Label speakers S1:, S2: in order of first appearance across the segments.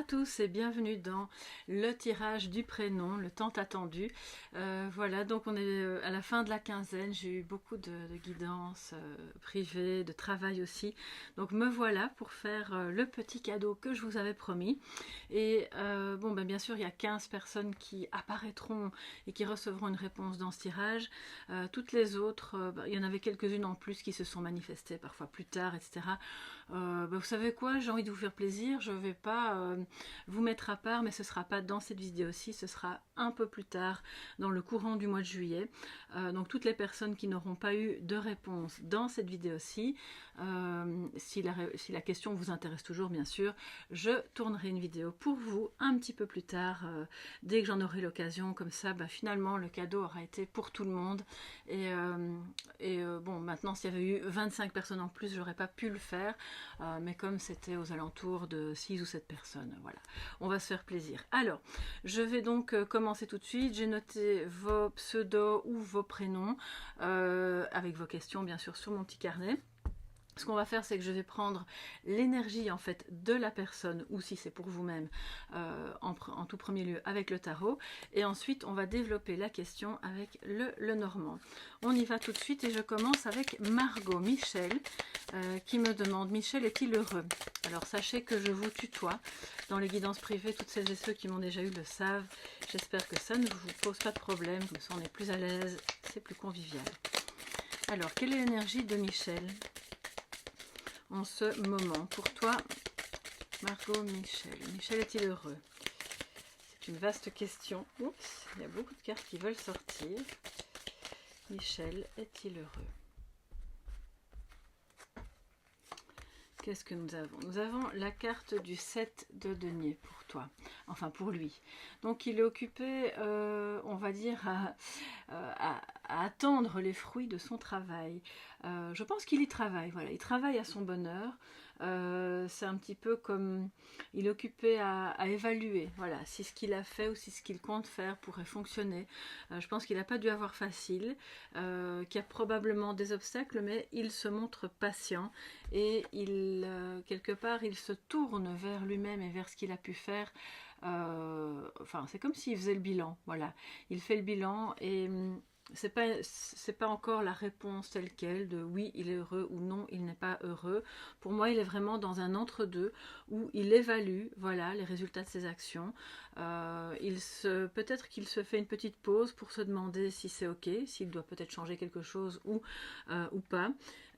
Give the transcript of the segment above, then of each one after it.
S1: tous et bienvenue dans le tirage du prénom, le tant attendu. Voilà, donc on est à la fin de la quinzaine, j'ai eu beaucoup de guidance privée, de travail aussi. Donc me voilà pour faire le petit cadeau que je vous avais promis. Et bon, ben, bien sûr, il y a 15 personnes qui apparaîtront et qui recevront une réponse dans ce tirage. Toutes les autres, il y en avait quelques-unes en plus qui se sont manifestées parfois plus tard, etc. Vous savez quoi, j'ai envie de vous faire plaisir, je ne vais pas vous mettre à part, mais ce ne sera pas dans cette vidéo-ci, ce sera un peu plus tard, dans le courant du mois de juillet. Donc toutes les personnes qui n'auront pas eu de réponse dans cette vidéo-ci, si la question vous intéresse toujours, bien sûr, je tournerai une vidéo pour vous un petit peu plus tard, dès que j'en aurai l'occasion, comme ça, finalement, le cadeau aura été pour tout le monde. Et bon, maintenant, s'il y avait eu 25 personnes en plus, j'aurais pas pu le faire, mais comme c'était aux alentours de 6 ou 7 personnes, voilà, on va se faire plaisir. Alors, je vais donc commencer tout de suite. J'ai noté vos pseudos ou vos prénoms, avec vos questions, bien sûr, sur mon petit carnet. Ce qu'on va faire, c'est que je vais prendre l'énergie en fait de la personne, ou si c'est pour vous-même, en tout premier lieu avec le tarot, et ensuite on va développer la question avec le normand. On y va tout de suite et je commence avec Margot Michel qui me demande: Michel est-il heureux? Alors sachez que je vous tutoie dans les guidances privées, toutes celles et ceux qui m'ont déjà eu le savent. J'espère que ça ne vous pose pas de problème, comme ça on est plus à l'aise, c'est plus convivial. Alors, quelle est l'énergie de Michel en ce moment pour toi, Margot Michel? Michel est-il heureux? C'est une vaste question. Oups, il y a beaucoup de cartes qui veulent sortir. Michel est-il heureux? Qu'est-ce que nous avons? Nous avons la carte du 7 de denier pour toi, enfin pour lui. Donc il est occupé, on va dire, à attendre les fruits de son travail. Je pense qu'il y travaille, voilà, il travaille à son bonheur. C'est un petit peu comme il est occupé à évaluer, voilà, si ce qu'il a fait ou si ce qu'il compte faire pourrait fonctionner. Je pense qu'il n'a pas dû avoir facile, qu'il y a probablement des obstacles, mais il se montre patient et quelque part il se tourne vers lui-même et vers ce qu'il a pu faire. Enfin, c'est comme s'il faisait le bilan, voilà, il fait le bilan et c'est pas encore la réponse telle quelle de oui il est heureux ou non il n'est pas heureux. Pour moi il est vraiment dans un entre-deux où il évalue, voilà, les résultats de ses actions. Peut-être qu'il se fait une petite pause pour se demander si c'est ok, s'il doit peut-être changer quelque chose ou pas.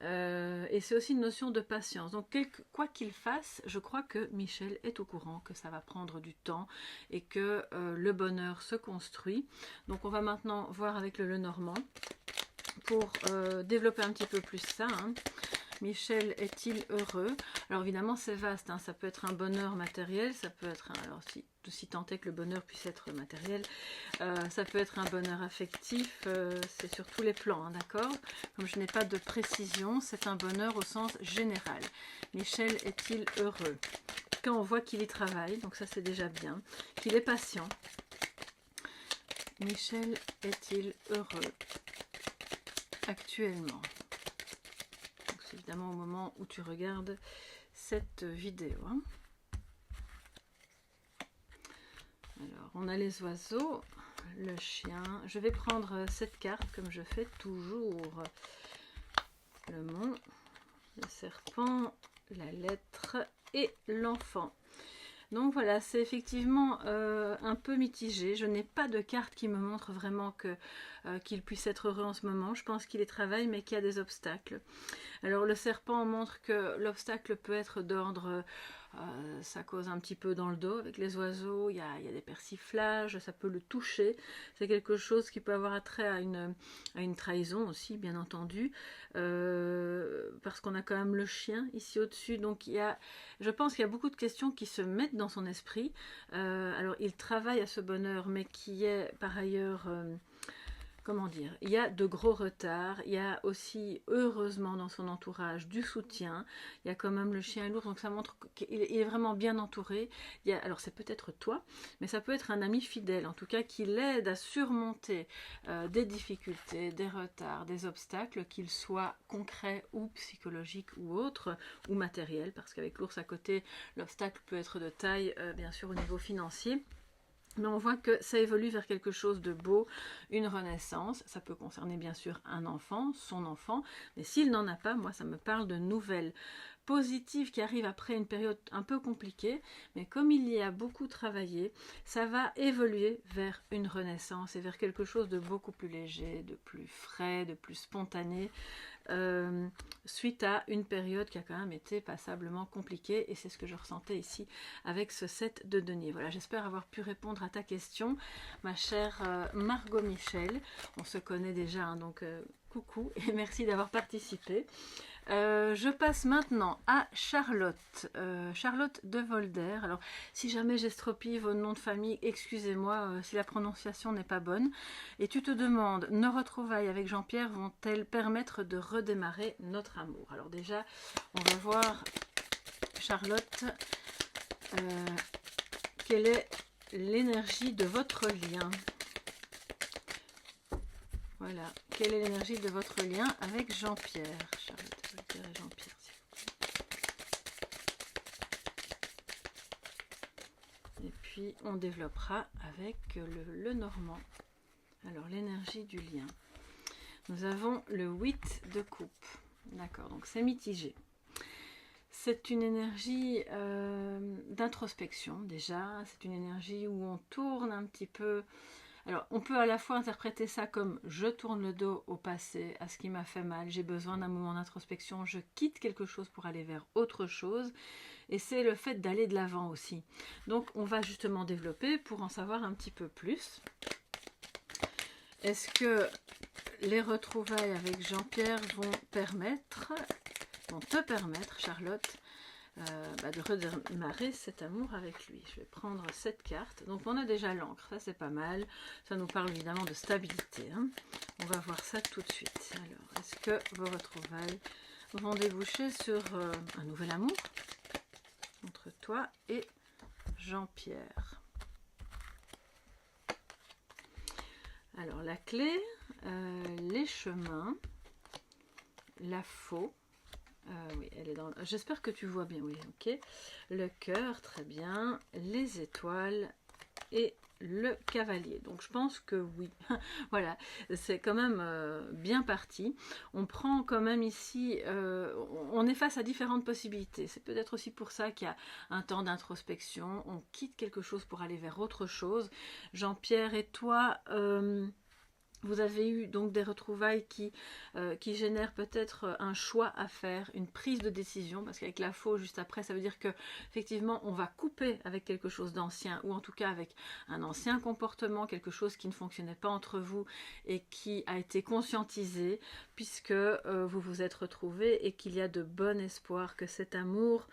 S1: Et c'est aussi une notion de patience. Donc quoi qu'il fasse, je crois que Michel est au courant que ça va prendre du temps et que le bonheur se construit. Donc on va maintenant voir avec le Lenormand pour développer un petit peu plus ça. Michel est-il heureux? Alors évidemment c'est vaste, hein. Ça peut être un bonheur matériel, ça peut être alors si tant est que le bonheur puisse être matériel, ça peut être un bonheur affectif, c'est sur tous les plans, hein, d'accord? Comme je n'ai pas de précision, c'est un bonheur au sens général. Michel est-il heureux? Quand on voit qu'il y travaille, donc ça c'est déjà bien, qu'il est patient. Michel est-il heureux actuellement? C'est évidemment au moment où tu regardes cette vidéo. Alors, on a les oiseaux, le chien. Je vais prendre cette carte comme je fais toujours. Le mont, le serpent, la lettre et l'enfant. Donc voilà, c'est effectivement un peu mitigé. Je n'ai pas de carte qui me montre vraiment qu'il puisse être heureux en ce moment. Je pense qu'il y travaille, mais qu'il y a des obstacles. Alors le serpent montre que l'obstacle peut être d'ordre, ça cause un petit peu dans le dos avec les oiseaux, il y a des persiflages, ça peut le toucher. C'est quelque chose qui peut avoir attrait à une trahison aussi, bien entendu, parce qu'on a quand même le chien ici au-dessus. Donc je pense qu'il y a beaucoup de questions qui se mettent dans son esprit. Alors il travaille à ce bonheur, mais qui est par ailleurs... comment dire, il y a de gros retards, il y a aussi, heureusement, dans son entourage, du soutien, il y a quand même le chien et l'ours, donc ça montre qu'il est vraiment bien entouré. Alors c'est peut-être toi, mais ça peut être un ami fidèle, en tout cas, qui l'aide à surmonter des difficultés, des retards, des obstacles, qu'ils soient concrets ou psychologiques ou autres, ou matériels, parce qu'avec l'ours à côté, l'obstacle peut être de taille, bien sûr, au niveau financier. Mais on voit que ça évolue vers quelque chose de beau, une renaissance. Ça peut concerner bien sûr un enfant, son enfant, mais s'il n'en a pas, moi ça me parle de nouvelles positives qui arrivent après une période un peu compliquée. Mais comme il y a beaucoup travaillé, ça va évoluer vers une renaissance et vers quelque chose de beaucoup plus léger, de plus frais, de plus spontané. Suite à une période qui a quand même été passablement compliquée, et c'est ce que je ressentais ici avec ce set de denier. Voilà, j'espère avoir pu répondre à ta question, ma chère Margot Michel. On se connaît déjà, hein, donc coucou et merci d'avoir participé. Je passe maintenant à Charlotte, Charlotte de Volder. Alors, si jamais j'estropille vos noms de famille, excusez-moi si la prononciation n'est pas bonne. Et tu te demandes, nos retrouvailles avec Jean-Pierre vont-elles permettre de redémarrer notre amour? Alors déjà, on va voir, Charlotte, quelle est l'énergie de votre lien? Voilà, quelle est l'énergie de votre lien avec Jean-Pierre? Charlotte et Jean-Pierre, s'il vous plaît. Et puis on développera avec le normand. Alors l'énergie du lien. Nous avons le 8 de coupe. D'accord, donc c'est mitigé. C'est une énergie d'introspection déjà. C'est une énergie où on tourne un petit peu. Alors, on peut à la fois interpréter ça comme je tourne le dos au passé, à ce qui m'a fait mal, j'ai besoin d'un moment d'introspection, je quitte quelque chose pour aller vers autre chose, et c'est le fait d'aller de l'avant aussi. Donc, on va justement développer pour en savoir un petit peu plus. Est-ce que les retrouvailles avec Jean-Pierre vont te permettre, Charlotte, de redémarrer cet amour avec lui? Je vais prendre cette carte. Donc on a déjà l'encre, ça c'est pas mal. Ça nous parle évidemment de stabilité, hein. On va voir ça tout de suite. Alors, est-ce que vos retrouvailles vont déboucher sur un nouvel amour entre toi et Jean-Pierre? Alors la clé, les chemins, la faux. Oui, elle est dans. J'espère que tu vois bien, oui, ok. Le cœur, très bien. Les étoiles et le cavalier. Donc je pense que oui. Voilà, c'est quand même bien parti. On prend quand même ici, on est face à différentes possibilités. C'est peut-être aussi pour ça qu'il y a un temps d'introspection. On quitte quelque chose pour aller vers autre chose. Jean-Pierre et toi. Vous avez eu donc des retrouvailles qui génèrent peut-être un choix à faire, une prise de décision, parce qu'avec la faux juste après, ça veut dire que effectivement on va couper avec quelque chose d'ancien, ou en tout cas avec un ancien comportement, quelque chose qui ne fonctionnait pas entre vous et qui a été conscientisé, puisque vous vous êtes retrouvés et qu'il y a de bon espoir que cet amour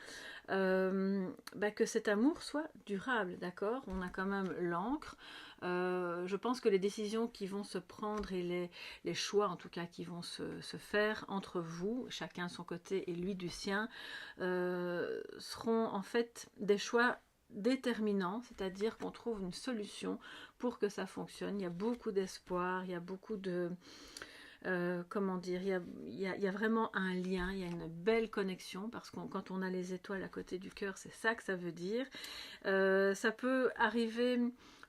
S1: soit durable, d'accord? On a quand même l'encre. Je pense que les décisions qui vont se prendre et les choix en tout cas qui vont se faire entre vous, chacun de son côté et lui du sien, seront en fait des choix déterminants, c'est-à-dire qu'on trouve une solution pour que ça fonctionne. Il y a beaucoup d'espoir, il y a beaucoup de... comment dire, il y a vraiment un lien, il y a une belle connexion, parce que quand on a les étoiles à côté du cœur, c'est ça que ça veut dire. Ça peut arriver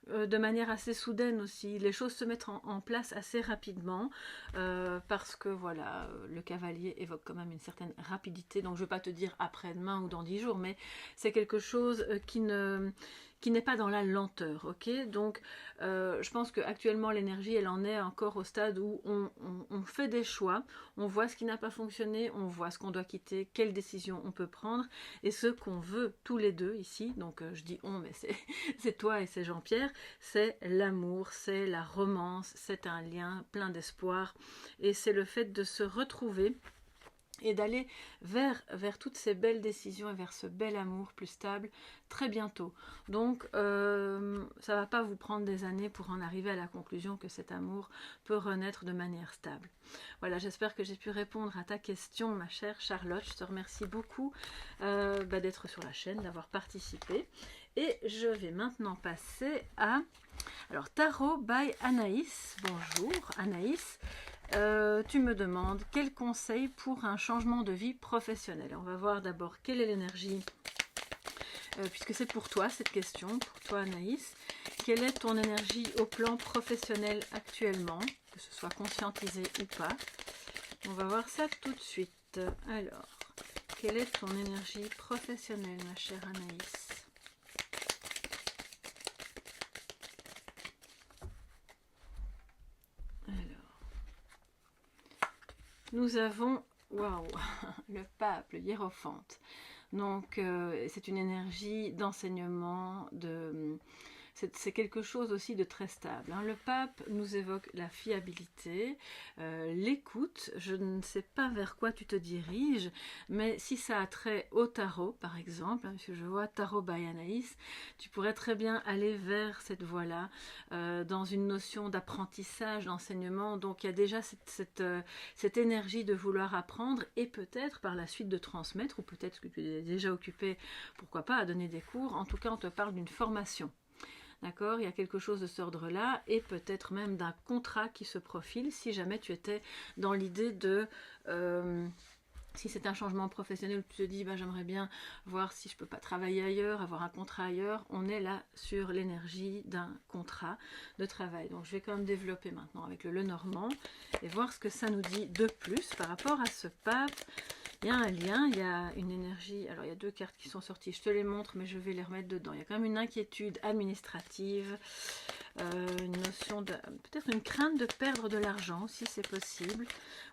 S1: de manière assez soudaine aussi, les choses se mettent en place assez rapidement, parce que voilà, le cavalier évoque quand même une certaine rapidité, donc je ne vais pas te dire après-demain ou dans 10 jours, mais c'est quelque chose qui n'est pas dans la lenteur, ok? Donc je pense qu'actuellement l'énergie elle en est encore au stade où on fait des choix, on voit ce qui n'a pas fonctionné, on voit ce qu'on doit quitter, quelles décisions on peut prendre, et ce qu'on veut tous les deux ici, donc je dis on, mais c'est toi et c'est Jean-Pierre, c'est l'amour, c'est la romance, c'est un lien plein d'espoir, et c'est le fait de se retrouver et d'aller vers toutes ces belles décisions et vers ce bel amour plus stable très bientôt. Donc ça ne va pas vous prendre des années pour en arriver à la conclusion que cet amour peut renaître de manière stable. Voilà, j'espère que j'ai pu répondre à ta question, ma chère Charlotte. Je te remercie beaucoup d'être sur la chaîne, d'avoir participé. Et je vais maintenant passer à... Alors, Tarot by Anaïs. Bonjour Anaïs. Tu me demandes quel conseil pour un changement de vie professionnelle. On va voir d'abord quelle est l'énergie, puisque c'est pour toi cette question, pour toi Anaïs. Quelle est ton énergie au plan professionnel actuellement, que ce soit conscientisé ou pas. On va voir ça tout de suite. Alors, quelle est ton énergie professionnelle, ma chère Anaïs? Nous avons, waouh, le pape, le hiérophante. Donc, c'est une énergie d'enseignement, c'est quelque chose aussi de très stable. Hein. Le pape nous évoque la fiabilité, l'écoute. Je ne sais pas vers quoi tu te diriges, mais si ça a trait au tarot, par exemple, hein, parce que je vois Tarot by Anaïs, tu pourrais très bien aller vers cette voie-là, dans une notion d'apprentissage, d'enseignement. Donc, il y a déjà cette énergie de vouloir apprendre et peut-être par la suite de transmettre, ou peut-être que tu es déjà occupé, pourquoi pas, à donner des cours. En tout cas, on te parle d'une formation. D'accord, il y a quelque chose de cet ordre-là et peut-être même d'un contrat qui se profile si jamais tu étais dans l'idée de... si c'est un changement professionnel où tu te dis bah, j'aimerais bien voir si je peux pas travailler ailleurs, avoir un contrat ailleurs, on est là sur l'énergie d'un contrat de travail. Donc je vais quand même développer maintenant avec le Lenormand et voir ce que ça nous dit de plus par rapport à ce pape. Il y a un lien, il y a une énergie, alors il y a deux cartes qui sont sorties, je te les montre mais je vais les remettre dedans. Il y a quand même une inquiétude administrative, une notion de, peut-être une crainte de perdre de l'argent si c'est possible,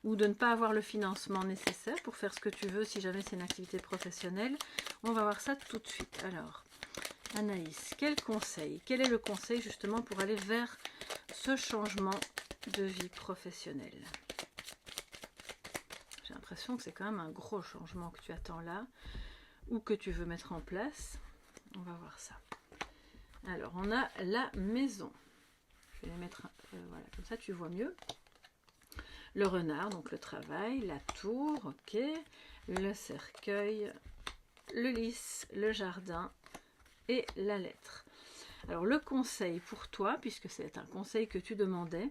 S1: ou de ne pas avoir le financement nécessaire pour faire ce que tu veux si jamais c'est une activité professionnelle. On va voir ça tout de suite. Alors, Anaïs, quel conseil? Quel est le conseil justement pour aller vers ce changement de vie professionnelle? J'ai l'impression que c'est quand même un gros changement que tu attends là, ou que tu veux mettre en place. On va voir ça. Alors, on a la maison. Je vais les mettre, voilà, comme ça tu vois mieux. Le renard, donc le travail, la tour, ok. Le cercueil, le lys, le jardin et la lettre. Alors, le conseil pour toi, puisque c'est un conseil que tu demandais,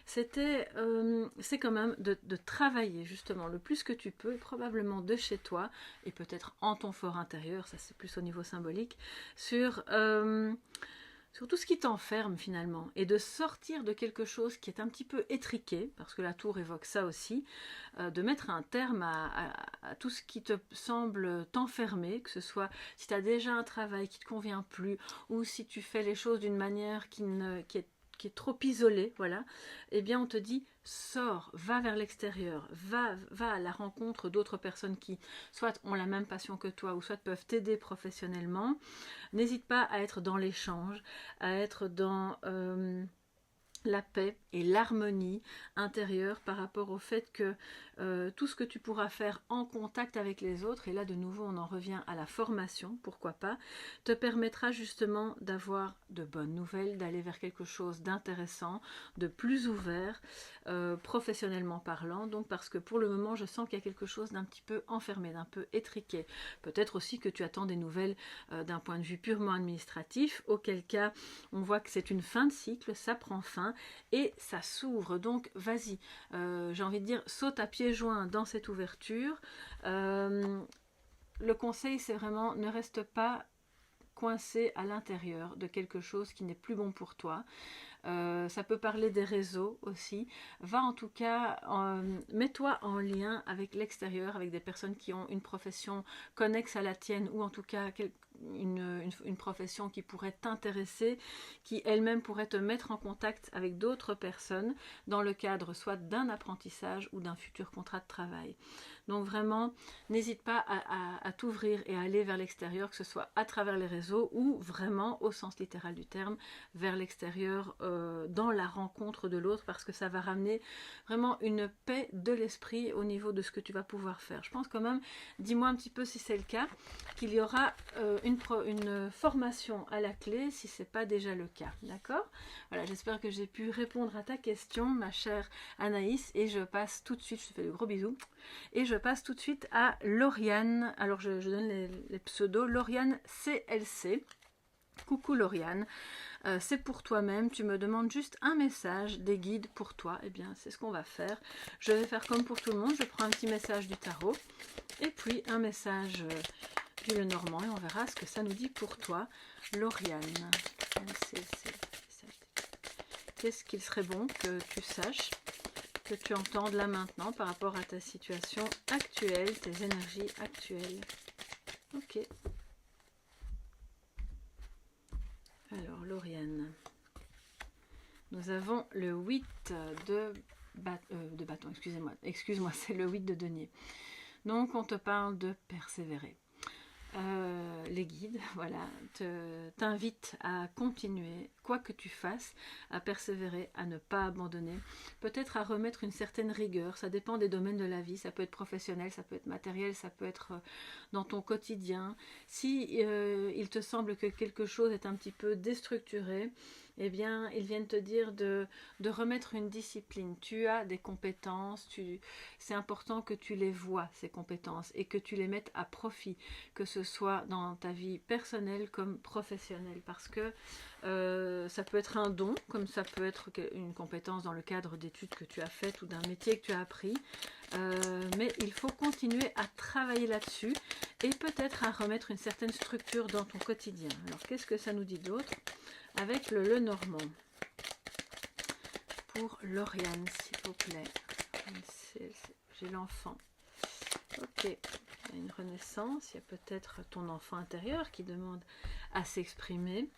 S1: c'est quand même de travailler justement le plus que tu peux, probablement de chez toi, et peut-être en ton fort intérieur, ça c'est plus au niveau symbolique, sur tout ce qui t'enferme finalement, et de sortir de quelque chose qui est un petit peu étriqué, parce que la tour évoque ça aussi, de mettre un terme à tout ce qui te semble t'enfermer, que ce soit si tu as déjà un travail qui ne te convient plus, ou si tu fais les choses d'une manière qui est trop isolée, voilà, eh bien on te dit sors, va vers l'extérieur, va à la rencontre d'autres personnes qui soit ont la même passion que toi ou soit peuvent t'aider professionnellement. N'hésite pas à être dans l'échange, à être dans la paix et l'harmonie intérieure par rapport au fait que tout ce que tu pourras faire en contact avec les autres, et là de nouveau on en revient à la formation, pourquoi pas, te permettra justement d'avoir de bonnes nouvelles, d'aller vers quelque chose d'intéressant, de plus ouvert, professionnellement parlant, donc parce que pour le moment je sens qu'il y a quelque chose d'un petit peu enfermé, d'un peu étriqué. Peut-être aussi que tu attends des nouvelles d'un point de vue purement administratif, auquel cas on voit que c'est une fin de cycle, ça prend fin et ça s'ouvre, donc vas-y, j'ai envie de dire saute à pieds joints dans cette ouverture. Le conseil c'est vraiment ne reste pas coincé à l'intérieur de quelque chose qui n'est plus bon pour toi. Ça peut parler des réseaux aussi. Va en tout cas, mets-toi en lien avec l'extérieur, avec des personnes qui ont une profession connexe à la tienne, ou en tout cas une profession qui pourrait t'intéresser, qui elle-même pourrait te mettre en contact avec d'autres personnes dans le cadre soit d'un apprentissage ou d'un futur contrat de travail. Donc vraiment, n'hésite pas à t'ouvrir et à aller vers l'extérieur, que ce soit à travers les réseaux ou vraiment, au sens littéral du terme, vers l'extérieur, dans la rencontre de l'autre, parce que ça va ramener vraiment une paix de l'esprit au niveau de ce que tu vas pouvoir faire. Je pense quand même, dis-moi un petit peu si c'est le cas, qu'il y aura une formation à la clé, si ce n'est pas déjà le cas, d'accord? Voilà, j'espère que j'ai pu répondre à ta question, ma chère Anaïs, et je passe tout de suite, je te fais de gros bisous, et je passe tout de suite à Lauriane. Alors je donne les pseudos. Lauriane CLC. Coucou Lauriane, c'est pour toi-même, tu me demandes juste un message, des guides pour toi. Eh bien c'est ce qu'on va faire. Je vais faire comme pour tout le monde, je prends un petit message du tarot et puis un message du Lenormand et on verra ce que ça nous dit pour toi. Lauriane, qu'est-ce qu'il serait bon que tu saches, que tu entendes là maintenant par rapport à ta situation actuelle, tes énergies actuelles? Ok. Alors, Lauriane, nous avons le 8 de bâton, excuse-moi, c'est le 8 de denier. Donc, on te parle de persévérer. Les guides, voilà, t'invitent à continuer, quoi que tu fasses, à persévérer, à ne pas abandonner, peut-être à remettre une certaine rigueur, ça dépend des domaines de la vie, ça peut être professionnel, ça peut être matériel, ça peut être dans ton quotidien. Si il te semble que quelque chose est un petit peu déstructuré, eh bien, ils viennent te dire de remettre une discipline. Tu as des compétences, c'est important que tu les vois, ces compétences, et que tu les mettes à profit, que ce soit dans ta vie personnelle comme professionnelle, parce que ça peut être un don, comme ça peut être une compétence dans le cadre d'études que tu as faites ou d'un métier que tu as appris, mais il faut continuer à travailler là-dessus et peut-être à remettre une certaine structure dans ton quotidien. Alors, qu'est-ce que ça nous dit d'autre avec le Lenormand pour Lauriane, s'il vous plaît? J'ai l'enfant. Ok, il y a une renaissance, il y a peut-être ton enfant intérieur qui demande à s'exprimer.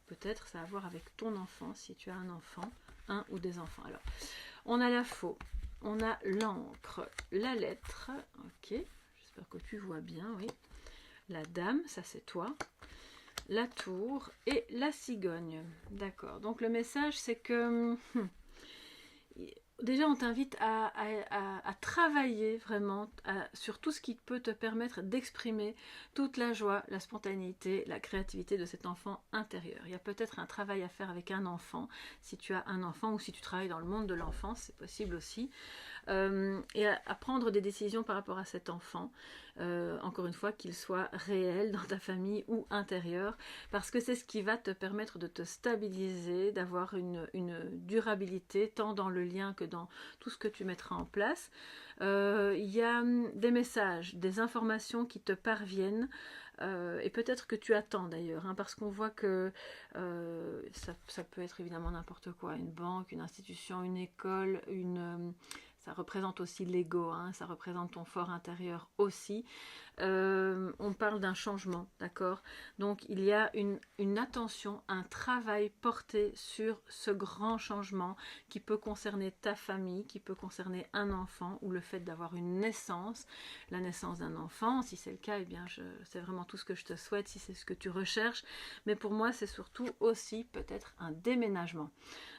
S1: Peut-être ça a à voir avec ton enfant, si tu as un enfant, un ou des enfants. Alors, on a la faux, on a l'encre, la lettre, ok, j'espère que tu vois bien, oui. La dame, ça c'est toi. La tour et la cigogne. D'accord. Donc le message, c'est que déjà on t'invite à travailler vraiment sur tout ce qui peut te permettre d'exprimer toute la joie, la spontanéité, la créativité de cet enfant intérieur. Il y a peut-être un travail à faire avec un enfant, si tu as un enfant ou si tu travailles dans le monde de l'enfance, c'est possible aussi. Et à prendre des décisions par rapport à cet enfant, encore une fois, qu'il soit réel dans ta famille ou intérieur, parce que c'est ce qui va te permettre de te stabiliser, d'avoir une durabilité, tant dans le lien que dans tout ce que tu mettras en place. Il y a des messages, des informations qui te parviennent, et peut-être que tu attends d'ailleurs, hein, parce qu'on voit que ça peut être évidemment n'importe quoi, une banque, une institution, une école, ça représente aussi l'ego, hein, ça représente ton fort intérieur aussi. On parle d'un changement, d'accord? Donc il y a une attention, un travail porté sur ce grand changement qui peut concerner ta famille, qui peut concerner un enfant ou le fait d'avoir une naissance, la naissance d'un enfant. Si c'est le cas, eh bien c'est vraiment tout ce que je te souhaite, si c'est ce que tu recherches. Mais pour moi, c'est surtout aussi peut-être un déménagement.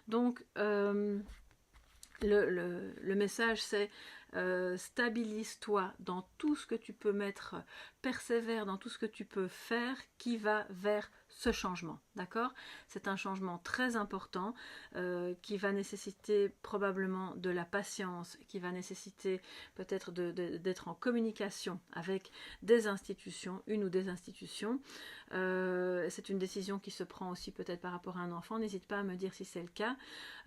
S1: Donc le message, c'est stabilise-toi dans tout ce que tu peux mettre, persévère dans tout ce que tu peux faire qui va vers ce changement, d'accord? C'est un changement très important qui va nécessiter probablement de la patience, qui va nécessiter peut-être d'être en communication avec des institutions, une ou des institutions. C'est une décision qui se prend aussi peut-être par rapport à un enfant, n'hésite pas à me dire si c'est le cas.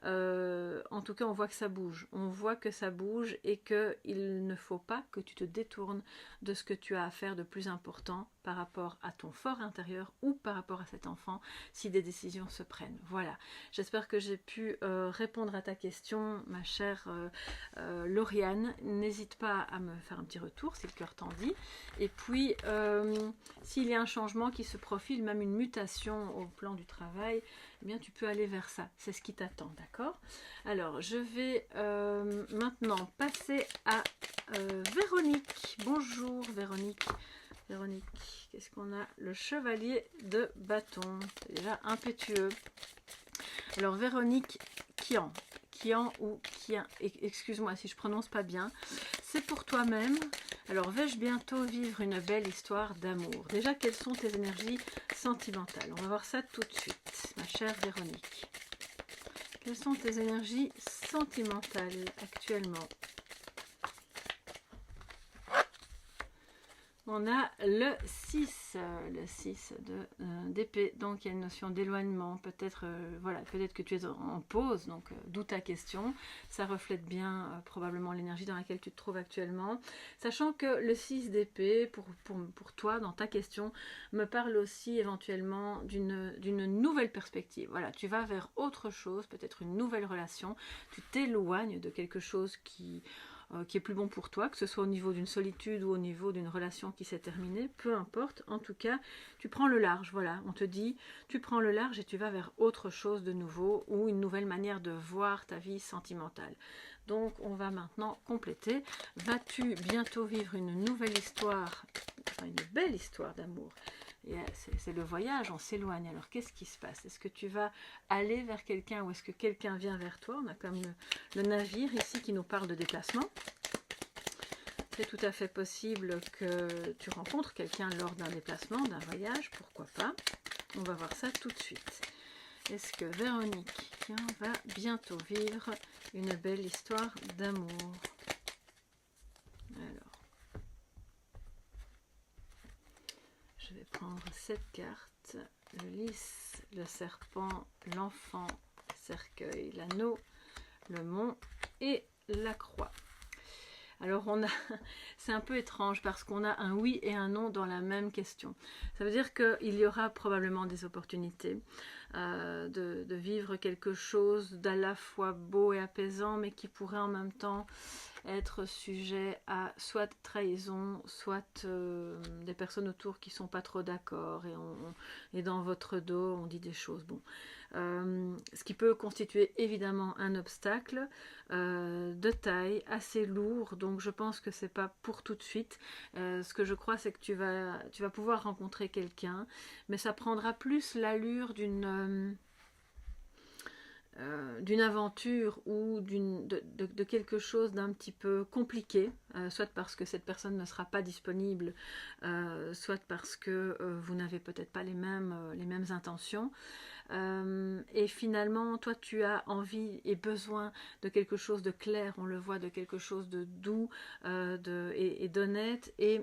S1: En tout cas, on voit que ça bouge, et qu'il ne faut pas que tu te détournes de ce que tu as à faire de plus important par rapport à ton fort intérieur ou par rapport à cet enfant si des décisions se prennent. Voilà, j'espère que j'ai pu répondre à ta question, ma chère Lauriane. N'hésite pas à me faire un petit retour si le cœur t'en dit. Et puis, s'il y a un changement qui se profile, même une mutation au plan du travail, eh bien tu peux aller vers ça, c'est ce qui t'attend, d'accord? Alors, je vais maintenant passer à Véronique. Bonjour Véronique. Véronique, qu'est-ce qu'on a? Le chevalier de bâton, c'est déjà impétueux. Alors Véronique Kian ou Kian, excuse-moi si je prononce pas bien, c'est pour toi-même. Alors vais-je bientôt vivre une belle histoire d'amour? Déjà, quelles sont tes énergies sentimentales? On va voir ça tout de suite, ma chère Véronique. Quelles sont tes énergies sentimentales actuellement? On a le 6 d'épée, donc il y a une notion d'éloignement, peut-être voilà, peut-être que tu es en pause, donc d'où ta question, ça reflète bien probablement l'énergie dans laquelle tu te trouves actuellement, sachant que le 6 d'épée, pour toi, dans ta question, me parle aussi éventuellement d'une nouvelle perspective. Voilà, tu vas vers autre chose, peut-être une nouvelle relation, tu t'éloignes de quelque chose qui est plus bon pour toi, que ce soit au niveau d'une solitude ou au niveau d'une relation qui s'est terminée, peu importe, en tout cas, tu prends le large, voilà, on te dit, tu prends le large et tu vas vers autre chose de nouveau ou une nouvelle manière de voir ta vie sentimentale. Donc, on va maintenant compléter. Vas-tu bientôt vivre une nouvelle histoire, enfin, une belle histoire d'amour? C'est le voyage, on s'éloigne. Alors qu'est-ce qui se passe? Est-ce que tu vas aller vers quelqu'un ou est-ce que quelqu'un vient vers toi? On a comme le navire ici qui nous parle de déplacement. C'est tout à fait possible que tu rencontres quelqu'un lors d'un déplacement, d'un voyage, pourquoi pas. On va voir ça tout de suite. Est-ce que Véronique va bientôt vivre une belle histoire d'amour? Alors, je vais prendre cette carte, le lys, le serpent, l'enfant, le cercueil, l'anneau, le mont et la croix. Alors c'est un peu étrange parce qu'on a un oui et un non dans la même question. Ça veut dire qu'il y aura probablement des opportunités de vivre quelque chose d'à la fois beau et apaisant, mais qui pourrait en même temps être sujet à soit trahison, soit des personnes autour qui sont pas trop d'accord et dans votre dos on dit des choses. Bon, ce qui peut constituer évidemment un obstacle de taille assez lourd, donc je pense que c'est pas pour tout de suite. Ce que je crois, c'est que tu vas pouvoir rencontrer quelqu'un, mais ça prendra plus l'allure d'une aventure ou de quelque chose d'un petit peu compliqué, soit parce que cette personne ne sera pas disponible, soit parce que vous n'avez peut-être pas les mêmes intentions. Et finalement, toi, tu as envie et besoin de quelque chose de clair, on le voit, de quelque chose de doux et d'honnête, et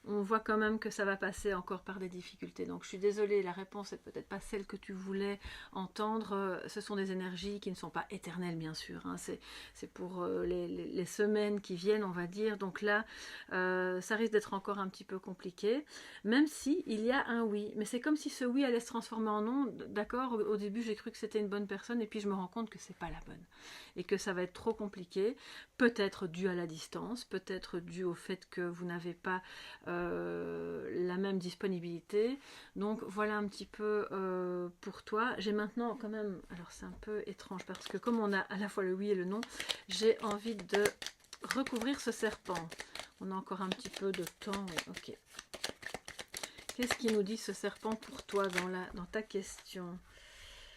S1: on voit quand même que ça va passer encore par des difficultés. Donc je suis désolée, la réponse n'est peut-être pas celle que tu voulais entendre. Ce sont des énergies qui ne sont pas éternelles, bien sûr, hein. C'est pour les semaines qui viennent, on va dire. Donc là, ça risque d'être encore un petit peu compliqué, même si il y a un oui. Mais c'est comme si ce oui allait se transformer en non. D'accord, au début j'ai cru que c'était une bonne personne et puis je me rends compte que c'est pas la bonne et que ça va être trop compliqué, peut-être dû à la distance, peut-être dû au fait que vous n'avez pas la même disponibilité. Donc voilà un petit peu pour toi. J'ai maintenant quand même, alors c'est un peu étrange parce que comme on a à la fois le oui et le non, j'ai envie de recouvrir ce serpent. On a encore un petit peu de temps, ok. Qu'est-ce qui nous dit ce serpent pour toi dans ta question?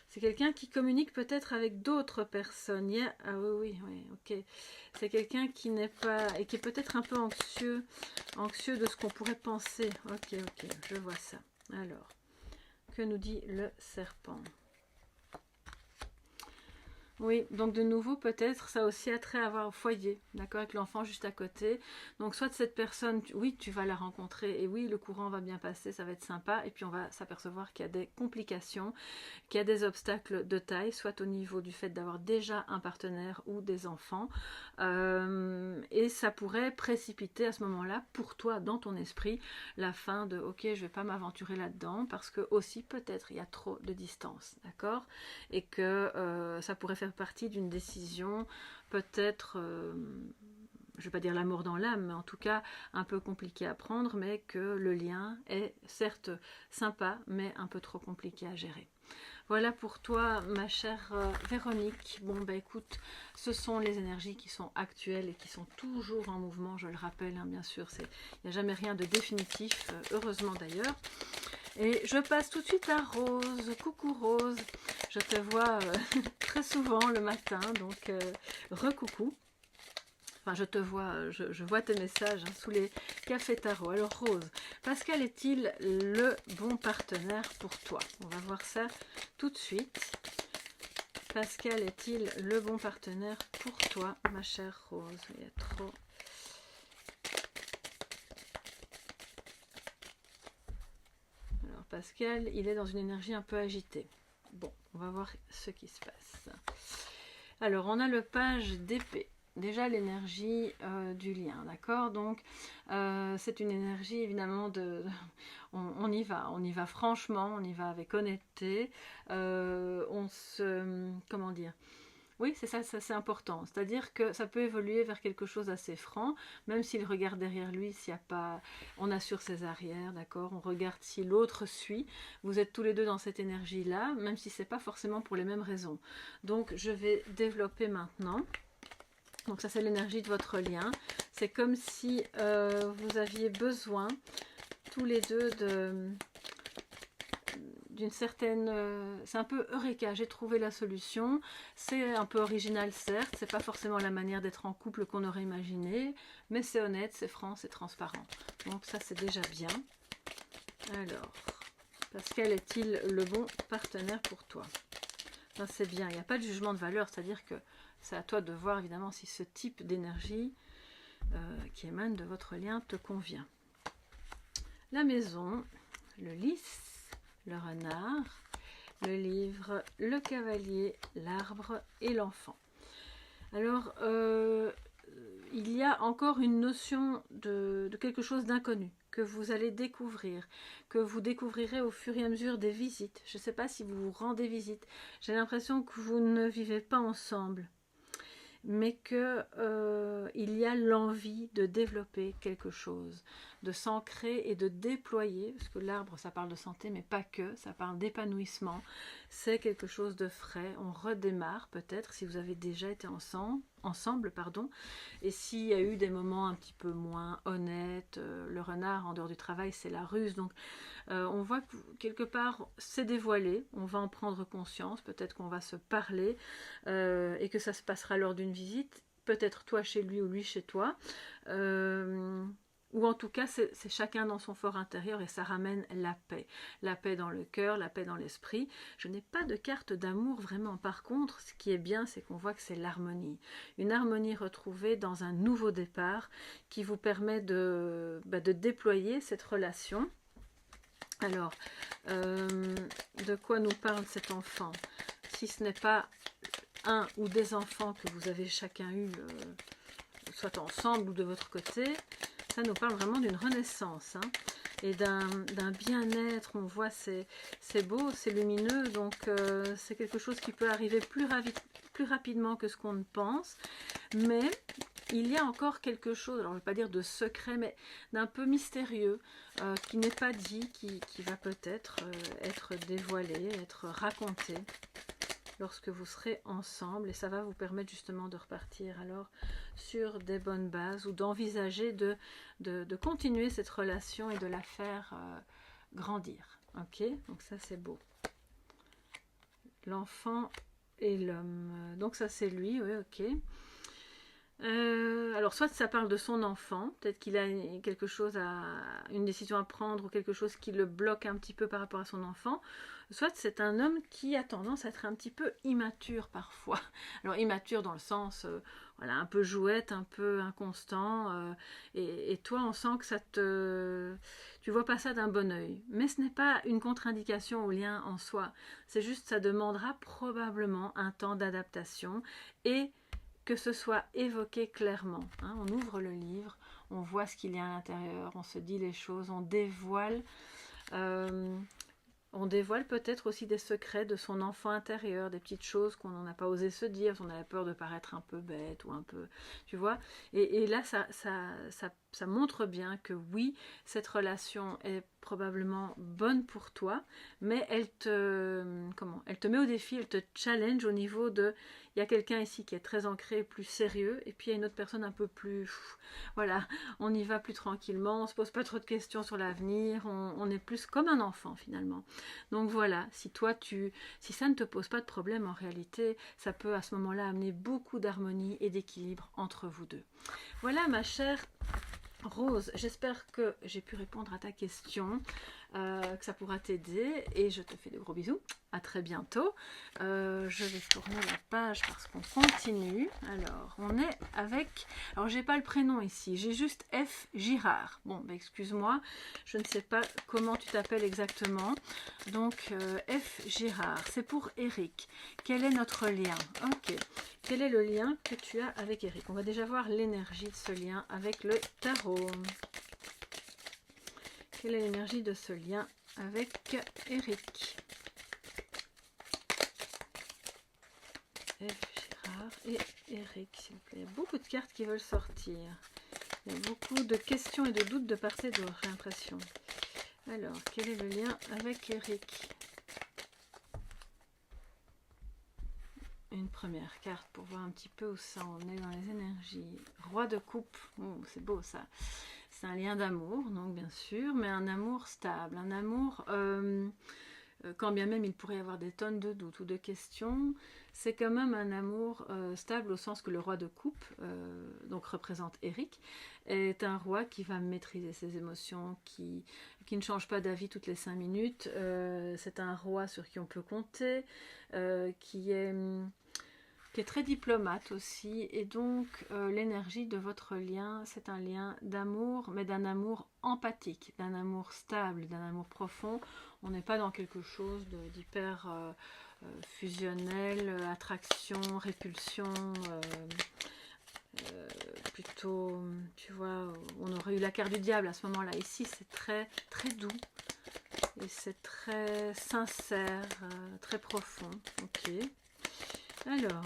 S1: C'est quelqu'un qui communique peut-être avec d'autres personnes. Ah oui, ok. C'est quelqu'un qui n'est pas, et qui est peut-être un peu anxieux de ce qu'on pourrait penser. Ok, je vois ça. Alors, que nous dit le serpent? Oui, donc de nouveau, peut-être, ça a aussi attrait à avoir au foyer, d'accord, avec l'enfant juste à côté. Donc, soit cette personne, oui, tu vas la rencontrer, et oui, le courant va bien passer, ça va être sympa, et puis on va s'apercevoir qu'il y a des complications, qu'il y a des obstacles de taille, soit au niveau du fait d'avoir déjà un partenaire ou des enfants, et ça pourrait précipiter à ce moment-là, pour toi, dans ton esprit, la fin de, ok, je vais pas m'aventurer là-dedans, parce que aussi, peut-être, il y a trop de distance, d'accord, et que ça pourrait faire partie d'une décision peut-être, je ne vais pas dire la mort dans l'âme, mais en tout cas un peu compliqué à prendre, mais que le lien est certes sympa, mais un peu trop compliqué à gérer. Voilà pour toi, ma chère Véronique. Bon, bah écoute, ce sont les énergies qui sont actuelles et qui sont toujours en mouvement, je le rappelle, hein, bien sûr, il n'y a jamais rien de définitif, heureusement d'ailleurs. Et je passe tout de suite à Rose. Coucou Rose, je te vois très souvent le matin, donc recoucou. Enfin, je te vois, je vois tes messages hein, sous les cafés tarot. Alors Rose, Pascal est-il le bon partenaire pour toi? On va voir ça tout de suite. Pascal est-il le bon partenaire pour toi, ma chère Rose? Il y a trop... Alors Pascal, il est dans une énergie un peu agitée. Bon, on va voir ce qui se passe. Alors, on a le page d'épée. Déjà l'énergie du lien, d'accord? Donc, c'est une énergie évidemment on y va franchement, on y va avec honnêteté. Comment dire? Oui, c'est ça, c'est important. C'est-à-dire que ça peut évoluer vers quelque chose d'assez franc, même s'il regarde derrière lui, s'il n'y a pas... On assure ses arrières, d'accord? On regarde si l'autre suit. Vous êtes tous les deux dans cette énergie-là, même si ce n'est pas forcément pour les mêmes raisons. Donc, je vais développer maintenant. Donc, ça, c'est l'énergie de votre lien. C'est comme si vous aviez besoin, tous les deux, d'une certaine... c'est un peu Eureka, j'ai trouvé la solution. C'est un peu original, certes, c'est pas forcément la manière d'être en couple qu'on aurait imaginé, mais c'est honnête, c'est franc, c'est transparent. Donc ça, c'est déjà bien. Alors, Pascal est-il le bon partenaire pour toi? Ça, c'est bien, il n'y a pas de jugement de valeur, c'est-à-dire que c'est à toi de voir évidemment si ce type d'énergie qui émane de votre lien te convient. La maison, le lys, le renard, le livre, le cavalier, l'arbre et l'enfant. Alors, il y a encore une notion de quelque chose d'inconnu que vous allez découvrir, que vous découvrirez au fur et à mesure des visites. Je ne sais pas si vous vous rendez visite. J'ai l'impression que vous ne vivez pas ensemble, mais qu'il y a l'envie de développer quelque chose, de s'ancrer et de déployer, parce que l'arbre, ça parle de santé, mais pas que, ça parle d'épanouissement. C'est quelque chose de frais, on redémarre peut-être, si vous avez déjà été ensemble, pardon, et s'il y a eu des moments un petit peu moins honnêtes, le renard, en dehors du travail, c'est la ruse, donc on voit que quelque part, c'est dévoilé, on va en prendre conscience, peut-être qu'on va se parler, et que ça se passera lors d'une visite, peut-être toi chez lui ou lui chez toi, ou en tout cas c'est chacun dans son fort intérieur et ça ramène la paix dans le cœur, la paix dans l'esprit. Je n'ai pas de carte d'amour vraiment, par contre ce qui est bien c'est qu'on voit que c'est l'harmonie, une harmonie retrouvée dans un nouveau départ qui vous permet de déployer cette relation. Alors, de quoi nous parle cet enfant? Si ce n'est pas un ou des enfants que vous avez chacun eu, soit ensemble ou de votre côté, ça nous parle vraiment d'une renaissance, hein, et d'un bien-être. On voit, c'est beau, c'est lumineux, donc c'est quelque chose qui peut arriver plus rapidement que ce qu'on ne pense, mais il y a encore quelque chose, alors je ne vais pas dire de secret, mais d'un peu mystérieux, qui n'est pas dit, qui va peut-être être dévoilé, être raconté lorsque vous serez ensemble, et ça va vous permettre justement de repartir alors sur des bonnes bases ou d'envisager de continuer cette relation et de la faire grandir. Ok, donc ça c'est beau. L'enfant et l'homme, donc ça c'est lui, oui, ok. Alors soit ça parle de son enfant, peut-être qu'il a quelque chose une décision à prendre ou quelque chose qui le bloque un petit peu par rapport à son enfant, soit c'est un homme qui a tendance à être un petit peu immature parfois. Alors immature dans le sens, voilà, un peu jouette, un peu inconstant, et toi on sent que tu vois pas ça d'un bon œil. Mais ce n'est pas une contre-indication au lien en soi, c'est juste ça demandera probablement un temps d'adaptation et que ce soit évoqué clairement. Hein. On ouvre le livre, on voit ce qu'il y a à l'intérieur, on se dit les choses, euh, on dévoile peut-être aussi des secrets de son enfant intérieur, des petites choses qu'on n'a pas osé se dire, on avait peur de paraître un peu bête ou un peu, tu vois. Et là, ça montre bien que oui, cette relation est probablement bonne pour toi, mais elle te met au défi, elle te challenge au niveau de, il y a quelqu'un ici qui est très ancré, plus sérieux, et puis il y a une autre personne un peu plus, voilà, on y va plus tranquillement, on se pose pas trop de questions sur l'avenir, on est plus comme un enfant finalement. Donc voilà, si ça ne te pose pas de problème en réalité, ça peut à ce moment-là amener beaucoup d'harmonie et d'équilibre entre vous deux. Voilà ma chère Rose, j'espère que j'ai pu répondre à ta question, que ça pourra t'aider et je te fais de gros bisous. À très bientôt. Je vais tourner la page parce qu'on continue. Alors, on est avec... Alors, j'ai pas le prénom ici, j'ai juste F. Girard. Bon, bah, excuse-moi, je ne sais pas comment tu t'appelles exactement. Donc, F. Girard, c'est pour Eric. Quel est notre lien? Ok. Quel est le lien que tu as avec Eric? On va déjà voir l'énergie de ce lien avec le tarot. Quelle est l'énergie de ce lien avec Eric? F. Girard et Eric, s'il vous plaît. Il y a beaucoup de cartes qui veulent sortir. Il y a beaucoup de questions et de doutes de part et d'autre, j'ai l'impression. Alors, quel est le lien avec Eric? Une première carte pour voir un petit peu où ça en est dans les énergies. Roi de coupe, c'est beau ça. C'est un lien d'amour, donc bien sûr, mais un amour stable, un amour, quand bien même il pourrait y avoir des tonnes de doutes ou de questions, c'est quand même un amour stable au sens que le roi de coupe, donc représente Eric, est un roi qui va maîtriser ses émotions, qui ne change pas d'avis toutes les 5 minutes. C'est un roi sur qui on peut compter, qui est très diplomate aussi, et donc l'énergie de votre lien, c'est un lien d'amour, mais d'un amour empathique, d'un amour stable, d'un amour profond. On n'est pas dans quelque chose d'hyper fusionnel, attraction, répulsion, plutôt, tu vois, on aurait eu la carte du diable à ce moment-là. Ici, c'est très, très doux, et c'est très sincère, très profond. Ok. Alors,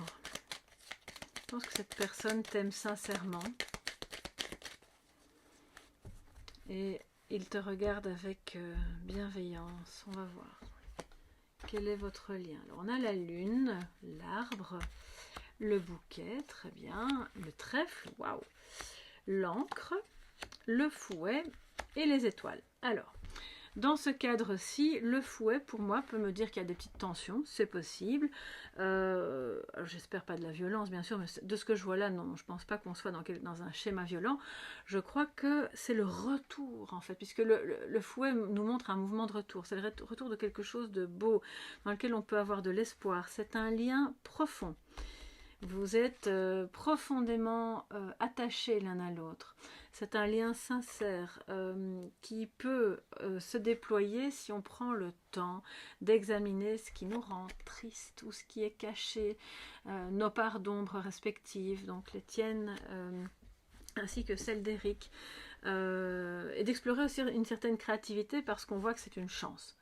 S1: je pense que cette personne t'aime sincèrement et il te regarde avec bienveillance. On va voir. Quel est votre lien? Alors, on a la lune, l'arbre, le bouquet, très bien, le trèfle, waouh, l'encre, le fouet et les étoiles. Alors, dans ce cadre-ci, le fouet, pour moi, peut me dire qu'il y a des petites tensions, c'est possible. J'espère pas de la violence, bien sûr, mais de ce que je vois là, non, je pense pas qu'on soit dans un schéma violent. Je crois que c'est le retour, en fait, puisque le fouet nous montre un mouvement de retour. C'est le retour de quelque chose de beau, dans lequel on peut avoir de l'espoir. C'est un lien profond. Vous êtes profondément attachés l'un à l'autre. C'est un lien sincère qui peut se déployer si on prend le temps d'examiner ce qui nous rend triste ou ce qui est caché, nos parts d'ombre respectives, donc les tiennes ainsi que celles d'Eric, et d'explorer aussi une certaine créativité parce qu'on voit que c'est une chance.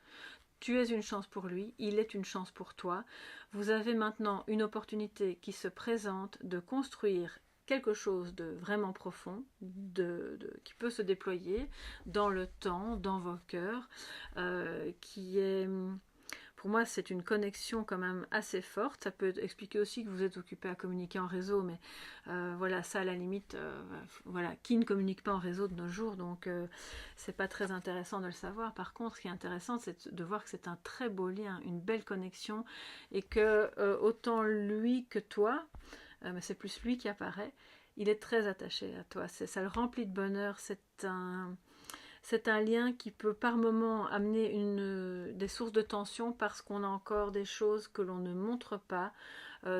S1: Tu es une chance pour lui, il est une chance pour toi. Vous avez maintenant une opportunité qui se présente de construire quelque chose de vraiment profond, qui peut se déployer dans le temps, dans vos cœurs, qui est... Pour moi, c'est une connexion quand même assez forte. Ça peut expliquer aussi que vous êtes occupé à communiquer en réseau, mais voilà, ça à la limite, voilà, qui ne communique pas en réseau de nos jours, donc c'est pas très intéressant de le savoir. Par contre, ce qui est intéressant, c'est de voir que c'est un très beau lien, une belle connexion, et que autant lui que toi, mais c'est plus lui qui apparaît, il est très attaché à toi. Ça le remplit de bonheur, c'est un lien qui peut par moment amener des sources de tension parce qu'on a encore des choses que l'on ne montre pas.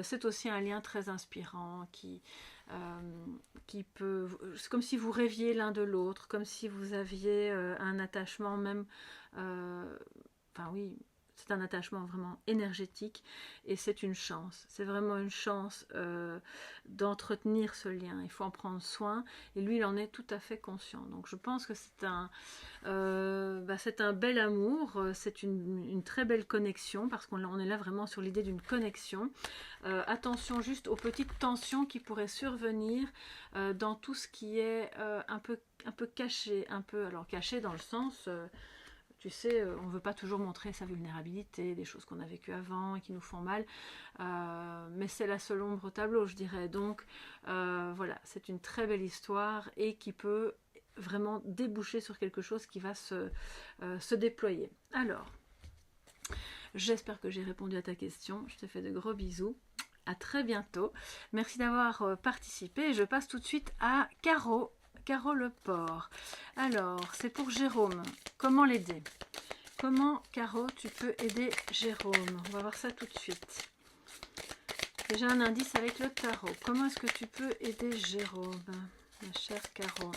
S1: C'est aussi un lien très inspirant qui peut... C'est comme si vous rêviez l'un de l'autre, comme si vous aviez un attachement même... enfin oui, c'est un attachement vraiment énergétique et c'est une chance. C'est vraiment une chance d'entretenir ce lien. Il faut en prendre soin et lui, il en est tout à fait conscient. Donc je pense que c'est un bel amour, c'est une très belle connexion parce qu'on est là vraiment sur l'idée d'une connexion. Attention juste aux petites tensions qui pourraient survenir dans tout ce qui est un peu caché, alors caché dans le sens... tu sais, on ne veut pas toujours montrer sa vulnérabilité, des choses qu'on a vécues avant et qui nous font mal, mais c'est la seule ombre au tableau, je dirais. Donc voilà, c'est une très belle histoire et qui peut vraiment déboucher sur quelque chose qui va se déployer. Alors, j'espère que j'ai répondu à ta question. Je te fais de gros bisous. À très bientôt. Merci d'avoir participé. Je passe tout de suite à Caro. Caro le porc. Alors, c'est pour Jérôme. Comment l'aider? Comment, Caro, tu peux aider Jérôme? On va voir ça tout de suite. Déjà un indice avec le tarot. Comment est-ce que tu peux aider Jérôme, ma chère Caro?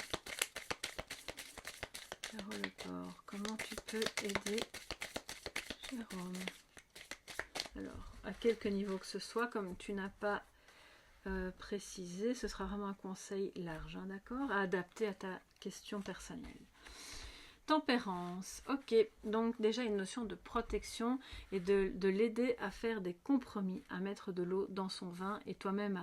S1: Caro le porc. Comment tu peux aider Jérôme? Alors, à quelque niveau que ce soit, comme tu n'as pas précisé, ce sera vraiment un conseil large, hein, d'accord, à adapter à ta question personnelle. Tempérance, ok, donc déjà une notion de protection et de l'aider à faire des compromis, à mettre de l'eau dans son vin et toi-même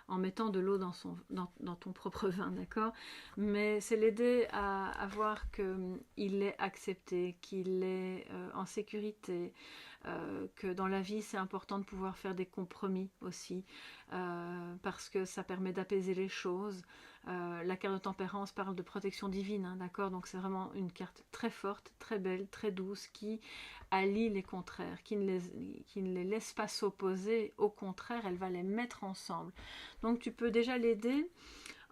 S1: en mettant de l'eau dans ton propre vin, d'accord? Mais c'est l'aider à voir qu'il est accepté, qu'il est en sécurité, que dans la vie c'est important de pouvoir faire des compromis aussi, parce que ça permet d'apaiser les choses. La carte de tempérance parle de protection divine, hein, d'accord? Donc c'est vraiment une carte très forte, très belle, très douce, qui allie les contraires, qui ne les laisse pas s'opposer, au contraire, elle va les mettre ensemble. Donc tu peux déjà l'aider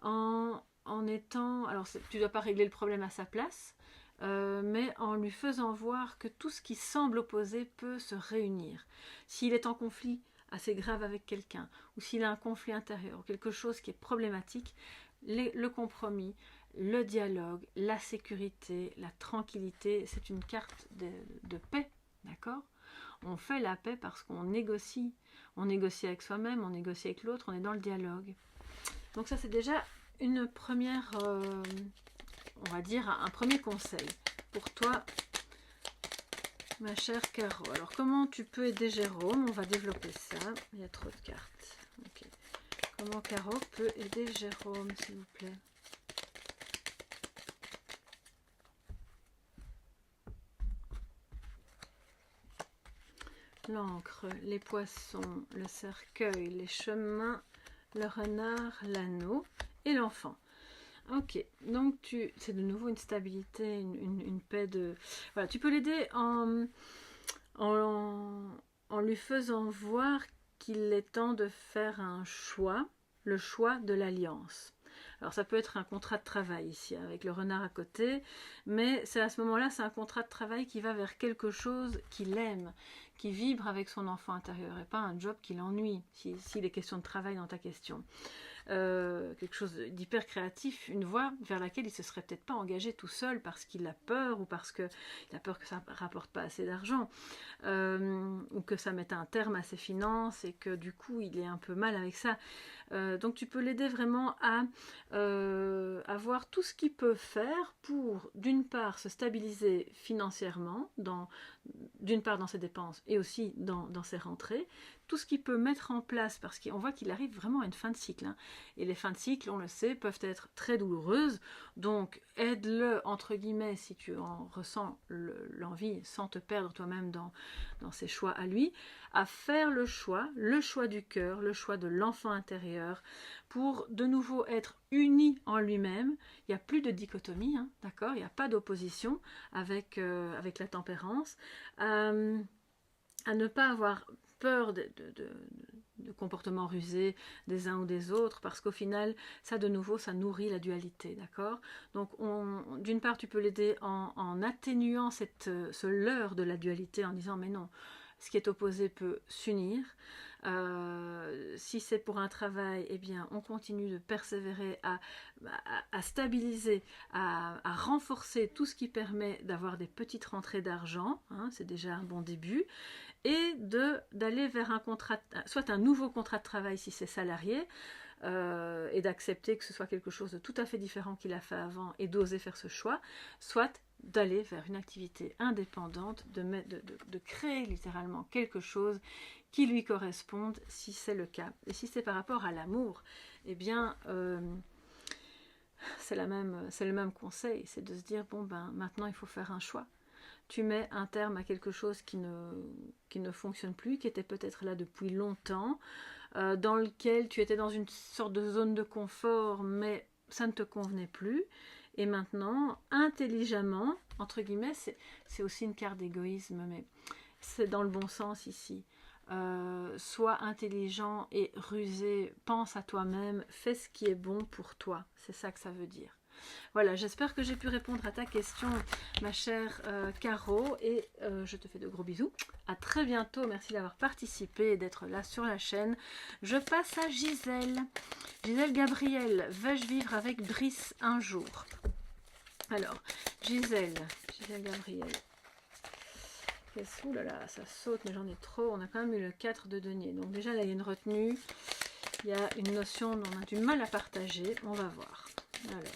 S1: en étant... Alors tu ne dois pas régler le problème à sa place, mais en lui faisant voir que tout ce qui semble opposé peut se réunir. S'il est en conflit assez grave avec quelqu'un, ou s'il a un conflit intérieur, ou quelque chose qui est problématique, le compromis, le dialogue, la sécurité, la tranquillité, c'est une carte de paix, d'accord? On fait la paix parce qu'on négocie. On négocie avec soi-même, on négocie avec l'autre, on est dans le dialogue. Donc ça, c'est déjà une première, on va dire, un premier conseil pour toi, ma chère Caro. Alors, comment tu peux aider Jérôme? On va développer ça. Il y a trop de cartes. Okay. Comment Caro peut aider Jérôme, s'il vous plaît? L'encre, les poissons, le cercueil, les chemins, le renard, l'anneau et l'enfant. Ok, donc c'est de nouveau une stabilité, une paix de... Voilà, tu peux l'aider en lui faisant voir qu'il est temps de faire un choix, le choix de l'alliance. Alors ça peut être un contrat de travail ici, avec le renard à côté, mais c'est à ce moment-là, c'est un contrat de travail qui va vers quelque chose qu'il aime, qui vibre avec son enfant intérieur, et pas un job qui l'ennuie, s'il est question de travail dans ta question. Quelque chose d'hyper créatif, une voie vers laquelle il se serait peut-être pas engagé tout seul parce qu'il a peur ou parce qu'il a peur que ça rapporte pas assez d'argent, ou que ça mette un terme à ses finances et que du coup il est un peu mal avec ça. Donc tu peux l'aider vraiment à voir tout ce qu'il peut faire pour d'une part se stabiliser financièrement, d'une part dans ses dépenses et aussi dans ses rentrées, tout ce qu'il peut mettre en place, parce qu'on voit qu'il arrive vraiment à une fin de cycle, hein. Et les fins de cycle, on le sait, peuvent être très douloureuses, donc aide-le, entre guillemets, si tu en ressens l'envie, sans te perdre toi-même dans ses choix à lui, à faire le choix du cœur, le choix de l'enfant intérieur, pour de nouveau être uni en lui-même. Il n'y a plus de dichotomie, hein, d'accord? Il n'y a pas d'opposition avec la tempérance, à ne pas avoir peur de comportements rusés des uns ou des autres, parce qu'au final, ça de nouveau, ça nourrit la dualité, d'accord? Donc, d'une part, tu peux l'aider en atténuant ce leurre de la dualité, en disant, mais non, ce qui est opposé peut s'unir. Si c'est pour un travail, eh bien, on continue de persévérer à stabiliser, à renforcer tout ce qui permet d'avoir des petites rentrées d'argent, hein, c'est déjà un bon début, et d'aller vers un contrat, soit un nouveau contrat de travail si c'est salarié, et d'accepter que ce soit quelque chose de tout à fait différent qu'il a fait avant et d'oser faire ce choix, soit d'aller vers une activité indépendante, de créer littéralement quelque chose qui lui corresponde si c'est le cas. Et si c'est par rapport à l'amour, eh bien c'est le même conseil, c'est de se dire bon ben maintenant il faut faire un choix. Tu mets un terme à quelque chose qui ne fonctionne plus, qui était peut-être là depuis longtemps, dans lequel tu étais dans une sorte de zone de confort, mais ça ne te convenait plus. Et maintenant, intelligemment, entre guillemets, c'est aussi une carte d'égoïsme, mais c'est dans le bon sens ici. Sois intelligent et rusé, pense à toi-même, fais ce qui est bon pour toi. C'est ça que ça veut dire. Voilà, j'espère que j'ai pu répondre à ta question, ma chère Caro, et je te fais de gros bisous. À très bientôt, merci d'avoir participé et d'être là sur la chaîne. Je passe à Gisèle. Gisèle Gabriel, vais-je vivre avec Brice un jour? Alors, Gisèle Gabriel. Ouh là là, ça saute, mais j'en ai trop. On a quand même eu le 4 de denier. Donc déjà, là, il y a une retenue. Il y a une notion dont on a du mal à partager. On va voir. Alors.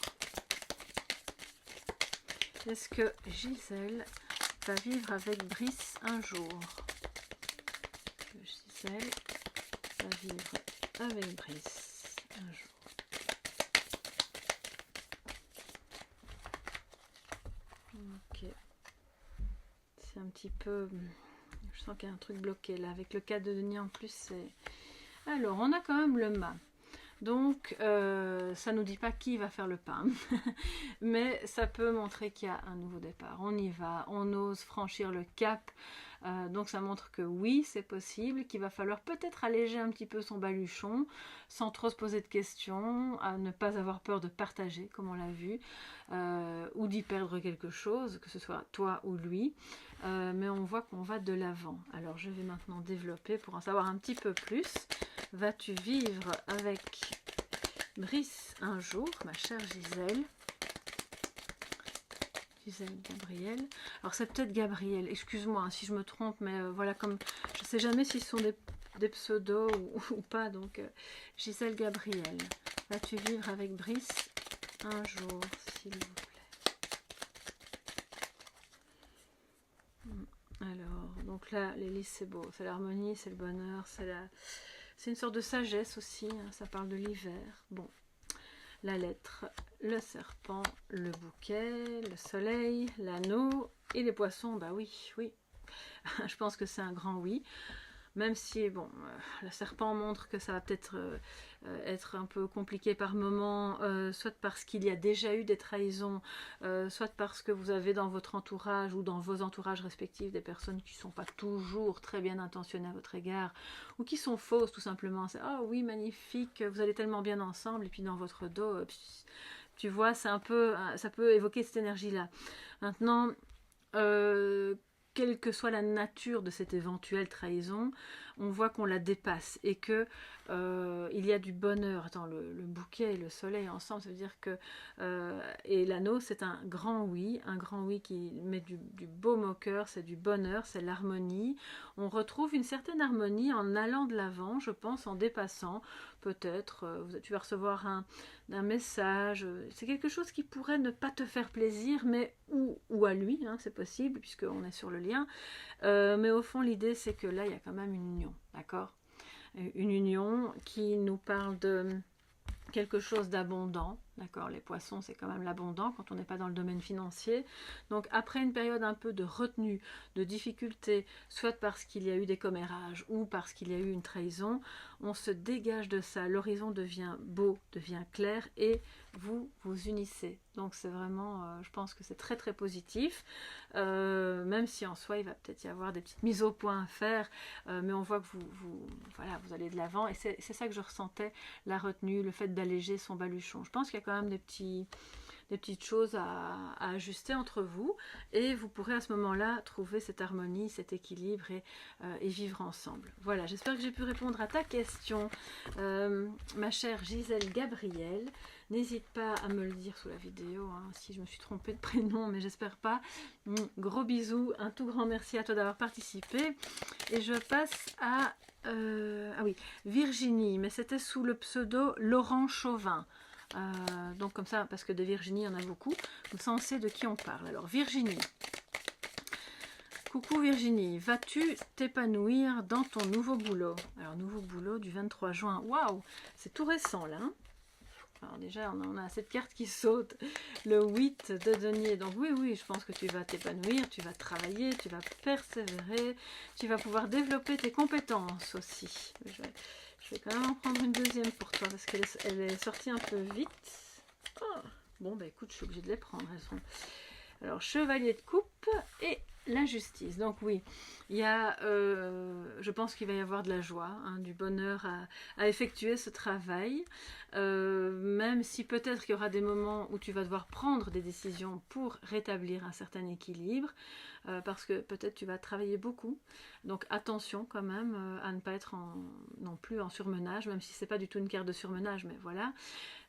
S1: Est-ce que Gisèle va vivre avec Brice un jour? Gisèle va vivre avec Brice un jour. Ok. C'est un petit peu... Je sens qu'il y a un truc bloqué là. Avec le 4 de denier en plus, c'est... Alors, on a quand même le mât. Donc, ça ne nous dit pas qui va faire le pain, mais ça peut montrer qu'il y a un nouveau départ. On y va, on ose franchir le cap, donc ça montre que oui, c'est possible, qu'il va falloir peut-être alléger un petit peu son baluchon, sans trop se poser de questions, à ne pas avoir peur de partager, comme on l'a vu, ou d'y perdre quelque chose, que ce soit toi ou lui, mais on voit qu'on va de l'avant. Alors, je vais maintenant développer pour en savoir un petit peu plus. Vas-tu vivre avec Brice un jour, ma chère Gisèle? Gisèle Gabriel. Alors c'est peut-être Gabriel, excuse-moi hein, si je me trompe, mais voilà, comme je ne sais jamais si ce sont des pseudos ou pas, donc Gisèle Gabriel. Vas-tu vivre avec Brice un jour, s'il vous plaît? Alors, donc là, l'hélice c'est beau, c'est l'harmonie, c'est le bonheur, c'est une sorte de sagesse aussi, hein, ça parle de l'hiver. Bon, la lettre, le serpent, le bouquet, le soleil, l'anneau et les poissons, bah oui, oui. Je pense que c'est un grand oui. Même si, bon, le serpent montre que ça va peut-être être un peu compliqué par moment, soit parce qu'il y a déjà eu des trahisons, soit parce que vous avez dans votre entourage ou dans vos entourages respectifs des personnes qui ne sont pas toujours très bien intentionnées à votre égard, ou qui sont fausses tout simplement. C'est « Oh oui, magnifique, vous allez tellement bien ensemble », et puis dans votre dos, tu vois, c'est un peu, ça peut évoquer cette énergie-là. Maintenant, quelle que soit la nature de cette éventuelle trahison, on voit qu'on la dépasse et que il y a du bonheur. Attends, le bouquet et le soleil ensemble, ça veut dire que et l'anneau, c'est un grand oui qui met du baume au cœur, c'est du bonheur, c'est l'harmonie. On retrouve une certaine harmonie en allant de l'avant, je pense, en dépassant. Peut-être, tu vas recevoir un message, c'est quelque chose qui pourrait ne pas te faire plaisir, mais ou à lui, hein, c'est possible, puisqu'on est sur le lien. Mais au fond, l'idée, c'est que là, il y a quand même une union, d'accord? Une union qui nous parle de quelque chose d'abondant, D'accord, les poissons, c'est quand même l'abondant quand on n'est pas dans le domaine financier. Donc après une période un peu de retenue, de difficulté, soit parce qu'il y a eu des commérages ou parce qu'il y a eu une trahison, on se dégage de ça. L'horizon devient beau, devient clair et vous vous unissez. Donc c'est vraiment, je pense que c'est très très positif. Même si en soi il va peut-être y avoir des petites mises au point à faire, mais on voit que voilà, vous allez de l'avant et c'est ça que je ressentais, la retenue, le fait d'alléger son baluchon. Je pense qu'il y a quand même des petites choses à ajuster entre vous et vous pourrez à ce moment-là trouver cette harmonie, cet équilibre et vivre ensemble. Voilà, j'espère que j'ai pu répondre à ta question, ma chère Gisèle Gabriel. N'hésite pas à me le dire sous la vidéo hein, si je me suis trompée de prénom, mais j'espère pas. Gros bisous, un tout grand merci à toi d'avoir participé. Et je passe à ah oui, Virginie, mais c'était sous le pseudo Laurent Chauvin. Donc comme ça, parce que de Virginie, il y en a beaucoup. Comme ça, on sait de qui on parle. Alors, Virginie. Coucou Virginie, vas-tu t'épanouir dans ton nouveau boulot? Alors, nouveau boulot du 23 juin. Waouh, c'est tout récent là. Hein. Alors déjà, on a cette carte qui saute, le 8 de denier. Donc oui, je pense que tu vas t'épanouir, tu vas travailler, tu vas persévérer, tu vas pouvoir développer tes compétences aussi. Je vais quand même en prendre une deuxième pour toi parce qu'elle est sortie un peu vite. Oh, bon, bah écoute, je suis obligée de les prendre. Elles sont... Alors, chevalier de coupe et la justice. Donc oui, il y a, je pense qu'il va y avoir de la joie, hein, du bonheur à effectuer ce travail, même si peut-être qu'il y aura des moments où tu vas devoir prendre des décisions pour rétablir un certain équilibre, parce que peut-être tu vas travailler beaucoup, donc attention quand même à ne pas être non plus en surmenage, même si c'est pas du tout une carte de surmenage, mais voilà.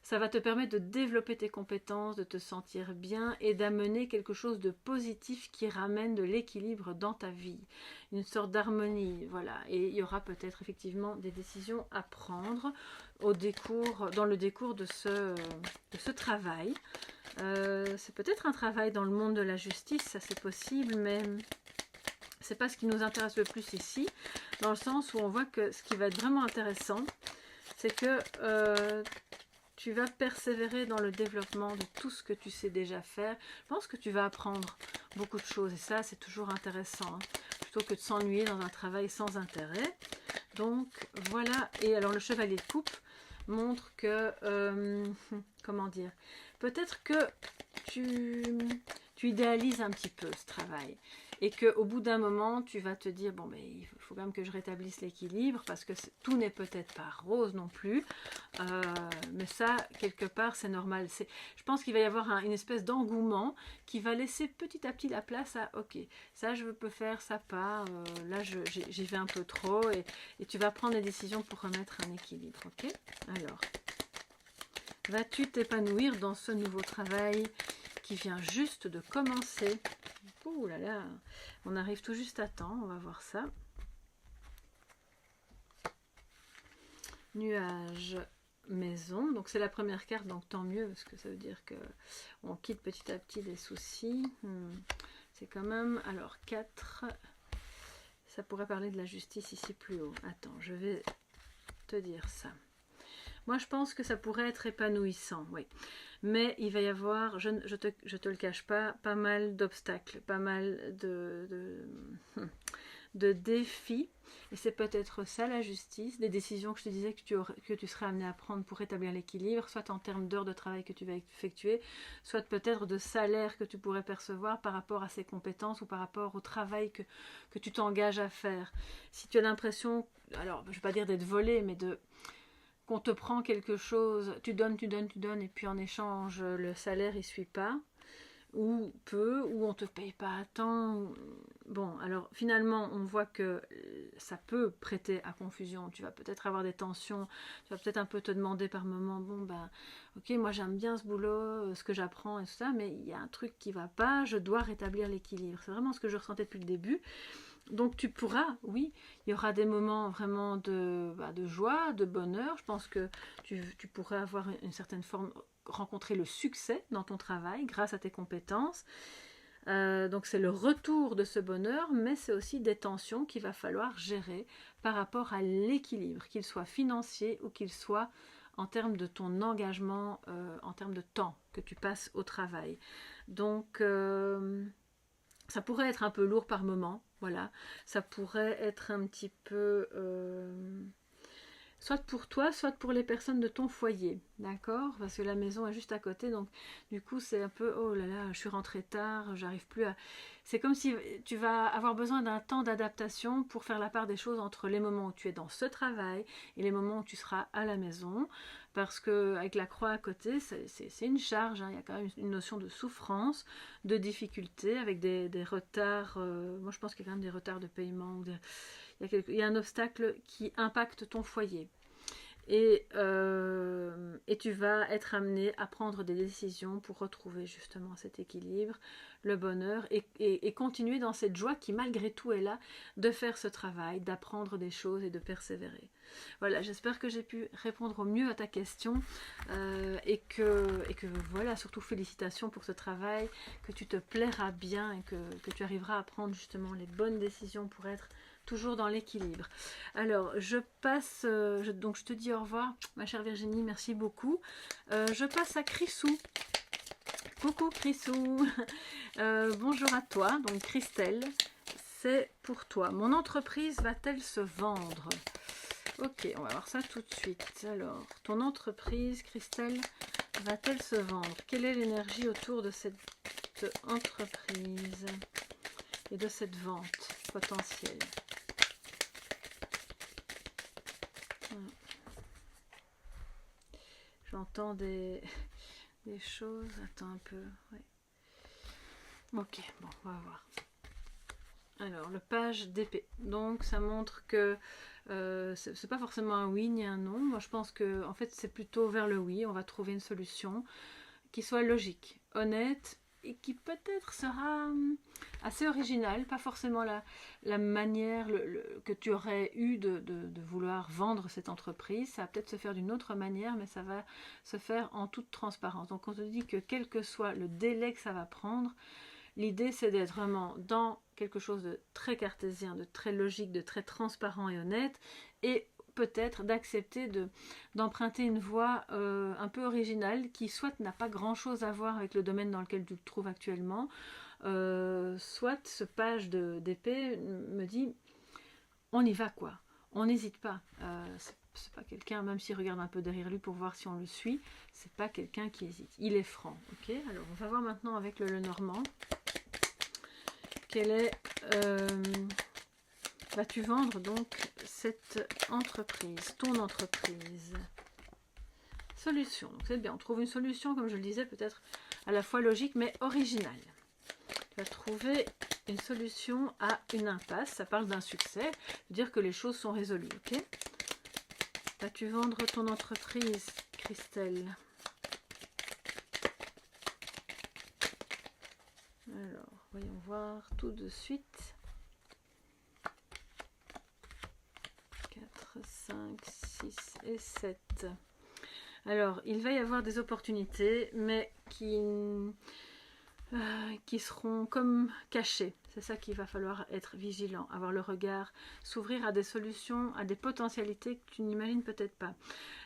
S1: Ça va te permettre de développer tes compétences, de te sentir bien et d'amener quelque chose de positif qui ramène de l'équilibre dans ta vie. Une sorte d'harmonie, voilà. Et il y aura peut-être effectivement des décisions à prendre dans le décours de ce travail. C'est peut-être un travail dans le monde de la justice, ça c'est possible, mais c'est pas ce qui nous intéresse le plus ici, dans le sens où on voit que ce qui va être vraiment intéressant, c'est que tu vas persévérer dans le développement de tout ce que tu sais déjà faire. Je pense que tu vas apprendre beaucoup de choses et ça c'est toujours intéressant, hein, plutôt que de s'ennuyer dans un travail sans intérêt. Donc voilà, et alors le chevalier de coupe montre que, comment dire, peut-être que tu idéalises un petit peu ce travail et qu'au bout d'un moment tu vas te dire bon mais il faut quand même que je rétablisse l'équilibre parce que tout n'est peut-être pas rose non plus, mais ça quelque part c'est normal. Je pense qu'il va y avoir une espèce d'engouement qui va laisser petit à petit la place à ok, ça je peux faire, ça pas, là j'y vais un peu trop et tu vas prendre des décisions pour remettre un équilibre. Ok, alors vas-tu t'épanouir dans ce nouveau travail qui vient juste de commencer? Ouh là là, on arrive tout juste à temps, on va voir ça. Nuage, maison, donc c'est la première carte, donc tant mieux, parce que ça veut dire que on quitte petit à petit les soucis. C'est quand même, alors 4, ça pourrait parler de la justice ici plus haut. Attends, je vais te dire ça. Moi je pense que ça pourrait être épanouissant, oui. Mais il va y avoir, je te le cache pas, pas mal d'obstacles, pas mal de défis. Et c'est peut-être ça la justice, des décisions que je te disais que tu serais amené à prendre pour rétablir l'équilibre, soit en termes d'heures de travail que tu vas effectuer, soit peut-être de salaire que tu pourrais percevoir par rapport à ces compétences ou par rapport au travail que tu t'engages à faire. Si tu as l'impression, alors je ne vais pas dire d'être volé, mais qu'on te prend quelque chose, tu donnes, et puis en échange, le salaire il suit pas, ou peu, ou on te paye pas à temps. Bon, alors finalement, on voit que ça peut prêter à confusion. Tu vas peut-être avoir des tensions, tu vas peut-être un peu te demander par moment, bon ben, ok, moi j'aime bien ce boulot, ce que j'apprends et tout ça, mais il y a un truc qui va pas, je dois rétablir l'équilibre. C'est vraiment ce que je ressentais depuis le début. Donc tu pourras, oui, il y aura des moments vraiment de joie, de bonheur. Je pense que tu pourrais avoir une certaine forme, rencontrer le succès dans ton travail grâce à tes compétences. Donc c'est le retour de ce bonheur, mais c'est aussi des tensions qu'il va falloir gérer par rapport à l'équilibre, qu'il soit financier ou qu'il soit en termes de ton engagement, en termes de temps que tu passes au travail. Donc, ça pourrait être un peu lourd par moment, voilà. Ça pourrait être un petit peu... soit pour toi, soit pour les personnes de ton foyer, d'accord? Parce que la maison est juste à côté, donc du coup c'est un peu, oh là là, je suis rentrée tard, j'arrive plus à... C'est comme si tu vas avoir besoin d'un temps d'adaptation pour faire la part des choses entre les moments où tu es dans ce travail et les moments où tu seras à la maison, parce que avec la croix à côté, c'est une charge, hein. Il y a quand même une notion de souffrance, de difficulté, avec des retards, moi je pense qu'il y a quand même des retards de paiement, ou il y a un obstacle qui impacte ton foyer. Et tu vas être amené à prendre des décisions pour retrouver justement cet équilibre, le bonheur, et continuer dans cette joie qui malgré tout est là, de faire ce travail, d'apprendre des choses et de persévérer. Voilà, j'espère que j'ai pu répondre au mieux à ta question, et que voilà, surtout félicitations pour ce travail, que tu te plairas bien et que tu arriveras à prendre justement les bonnes décisions pour être toujours dans l'équilibre. Alors, je passe, donc je te dis au revoir, ma chère Virginie, merci beaucoup. Je passe à Chrisou. Coucou Chrisou, bonjour à toi, donc Christelle, c'est pour toi. Mon entreprise va-t-elle se vendre? Ok, on va voir ça tout de suite. Alors, ton entreprise, Christelle, va-t-elle se vendre? Quelle est l'énergie autour de cette entreprise et de cette vente potentielle? J'entends des choses. Attends un peu. Ouais. Ok, bon, on va voir. Alors, le page d'épée. Donc, ça montre que c'est pas forcément un oui ni un non. Moi, je pense que en fait, c'est plutôt vers le oui. On va trouver une solution qui soit logique, honnête et qui peut-être sera assez originale. Pas forcément la manière que tu aurais eu de vouloir vendre cette entreprise. Ça va peut-être se faire d'une autre manière, mais ça va se faire en toute transparence. Donc, on te dit que quel que soit le délai que ça va prendre, l'idée, c'est d'être vraiment dans quelque chose de très cartésien, de très logique, de très transparent et honnête, et peut-être d'accepter d'emprunter une voie un peu originale qui soit n'a pas grand-chose à voir avec le domaine dans lequel tu te trouves actuellement, soit ce page d'épée me dit on y va quoi, on n'hésite pas. C'est pas quelqu'un, même s'il regarde un peu derrière lui pour voir si on le suit, c'est pas quelqu'un qui hésite, il est franc. Ok, alors on va voir maintenant avec le Lenormand. Quelle est vas-tu vendre donc cette entreprise, ton entreprise? Solution, donc c'est bien, on trouve une solution, comme je le disais, peut-être à la fois logique mais originale. Tu vas trouver une solution à une impasse, ça parle d'un succès, dire que les choses sont résolues, ok? Vas-tu vendre ton entreprise, Christelle? Alors, voyons voir tout de suite. 4, 5, 6 et 7. Alors, il va y avoir des opportunités, mais qui seront comme cachées. C'est ça qu'il va falloir être vigilant, avoir le regard, s'ouvrir à des solutions, à des potentialités que tu n'imagines peut-être pas.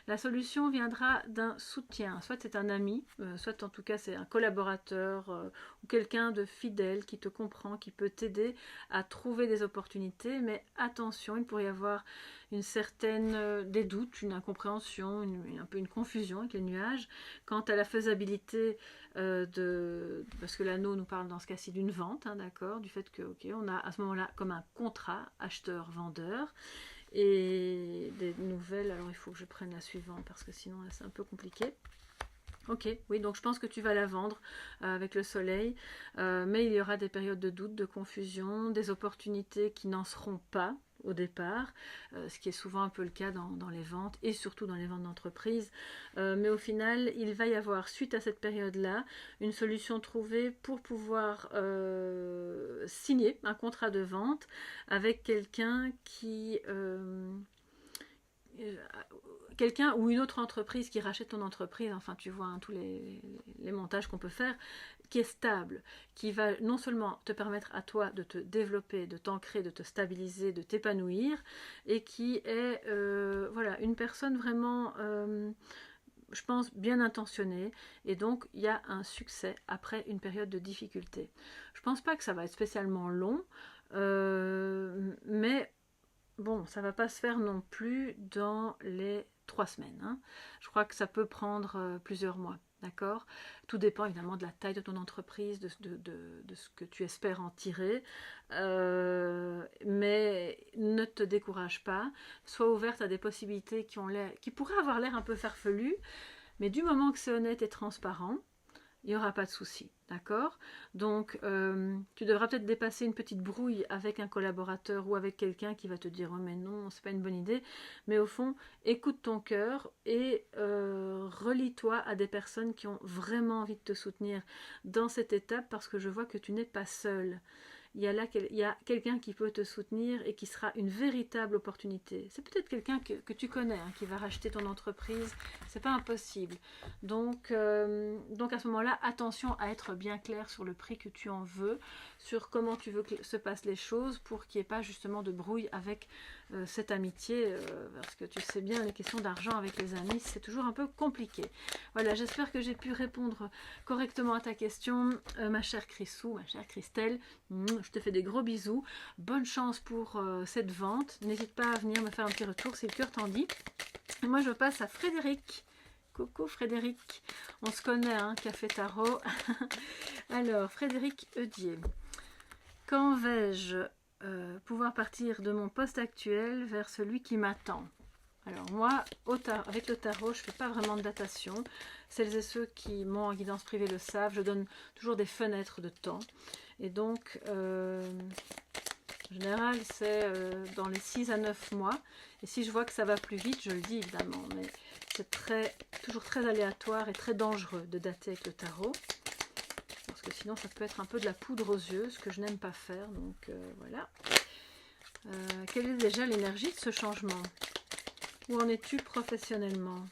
S1: La solution viendra d'un soutien, soit c'est un ami, soit en tout cas c'est un collaborateur ou quelqu'un de fidèle qui te comprend, qui peut t'aider à trouver des opportunités, mais attention, il pourrait y avoir une certaine des doutes, une incompréhension, un peu une confusion avec les nuages quant à la faisabilité parce que l'anneau nous parle dans ce cas-ci d'une vente, hein, d'accord, du fait que on a à ce moment-là comme un contrat acheteur-vendeur et des nouvelles. Alors il faut que je prenne la suivante parce que sinon là, c'est un peu compliqué. Ok, oui, donc je pense que tu vas la vendre avec le soleil, mais il y aura des périodes de doute, de confusion, des opportunités qui n'en seront pas au départ, ce qui est souvent un peu le cas dans les ventes et surtout dans les ventes d'entreprise. Mais au final, il va y avoir, suite à cette période-là, une solution trouvée pour pouvoir signer un contrat de vente avec quelqu'un quelqu'un ou une autre entreprise qui rachète ton entreprise, enfin tu vois hein, tous les montages qu'on peut faire, qui est stable, qui va non seulement te permettre à toi de te développer, de t'ancrer, de te stabiliser, de t'épanouir, et qui est voilà, une personne vraiment, je pense, bien intentionnée, et donc il y a un succès après une période de difficulté. Je pense pas que ça va être spécialement long, mais bon, ça va pas se faire non plus dans les 3 semaines. Hein. Je crois que ça peut prendre plusieurs mois. D'accord. Tout dépend évidemment de la taille de ton entreprise, de ce que tu espères en tirer. Mais ne te décourage pas. Sois ouverte à des possibilités qui pourraient avoir l'air un peu farfelues. Mais du moment que c'est honnête et transparent, il n'y aura pas de souci, d'accord? Donc, tu devras peut-être dépasser une petite brouille avec un collaborateur ou avec quelqu'un qui va te dire « Oh mais non, c'est pas une bonne idée ». Mais au fond, écoute ton cœur et relie-toi à des personnes qui ont vraiment envie de te soutenir dans cette étape parce que je vois que tu n'es pas seule. Il y a quelqu'un qui peut te soutenir et qui sera une véritable opportunité. C'est peut-être quelqu'un que tu connais, hein, qui va racheter ton entreprise, c'est pas impossible. Donc à ce moment-là, attention à être bien clair sur le prix que tu en veux, sur comment tu veux que se passent les choses pour qu'il n'y ait pas justement de brouille avec cette amitié, parce que tu sais bien, les questions d'argent avec les amis, c'est toujours un peu compliqué. Voilà, j'espère que j'ai pu répondre correctement à ta question, ma chère Chrisou, ma chère Christelle. Je te fais des gros bisous. Bonne chance pour cette vente. N'hésite pas à venir me faire un petit retour si le cœur t'en dit. Et moi, je passe à Frédéric. Coucou Frédéric. On se connaît, hein, Café Tarot. Alors, Frédéric Eudier. Quand vais-je pouvoir partir de mon poste actuel vers celui qui m'attend? Alors moi, avec le tarot, je ne fais pas vraiment de datation. Celles et ceux qui m'ont en guidance privée le savent, je donne toujours des fenêtres de temps. Et donc, en général, c'est dans les 6 à 9 mois. Et si je vois que ça va plus vite, je le dis évidemment. Mais c'est toujours très aléatoire et très dangereux de dater avec le tarot. Parce que sinon, ça peut être un peu de la poudre aux yeux, ce que je n'aime pas faire. Donc voilà. Quelle est déjà l'énergie de ce changement? Où en es-tu professionnellement,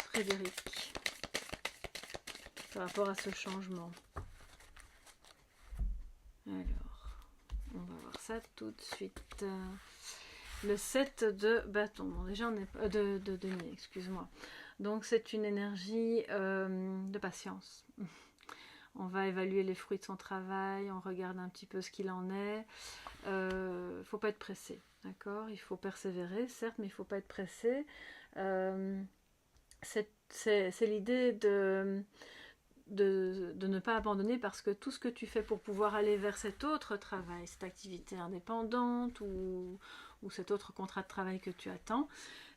S1: Frédéric, par rapport à ce changement? Alors, on va voir ça tout de suite. Le 7 de bâton. Bon, déjà, on est de denier, excuse-moi. Donc, c'est une énergie de patience. On va évaluer les fruits de son travail, on regarde un petit peu ce qu'il en est. Il ne faut pas être pressé, d'accord? Il faut persévérer, certes, mais il ne faut pas être pressé. C'est l'idée de ne pas abandonner parce que tout ce que tu fais pour pouvoir aller vers cet autre travail, cette activité indépendante ou cet autre contrat de travail que tu attends,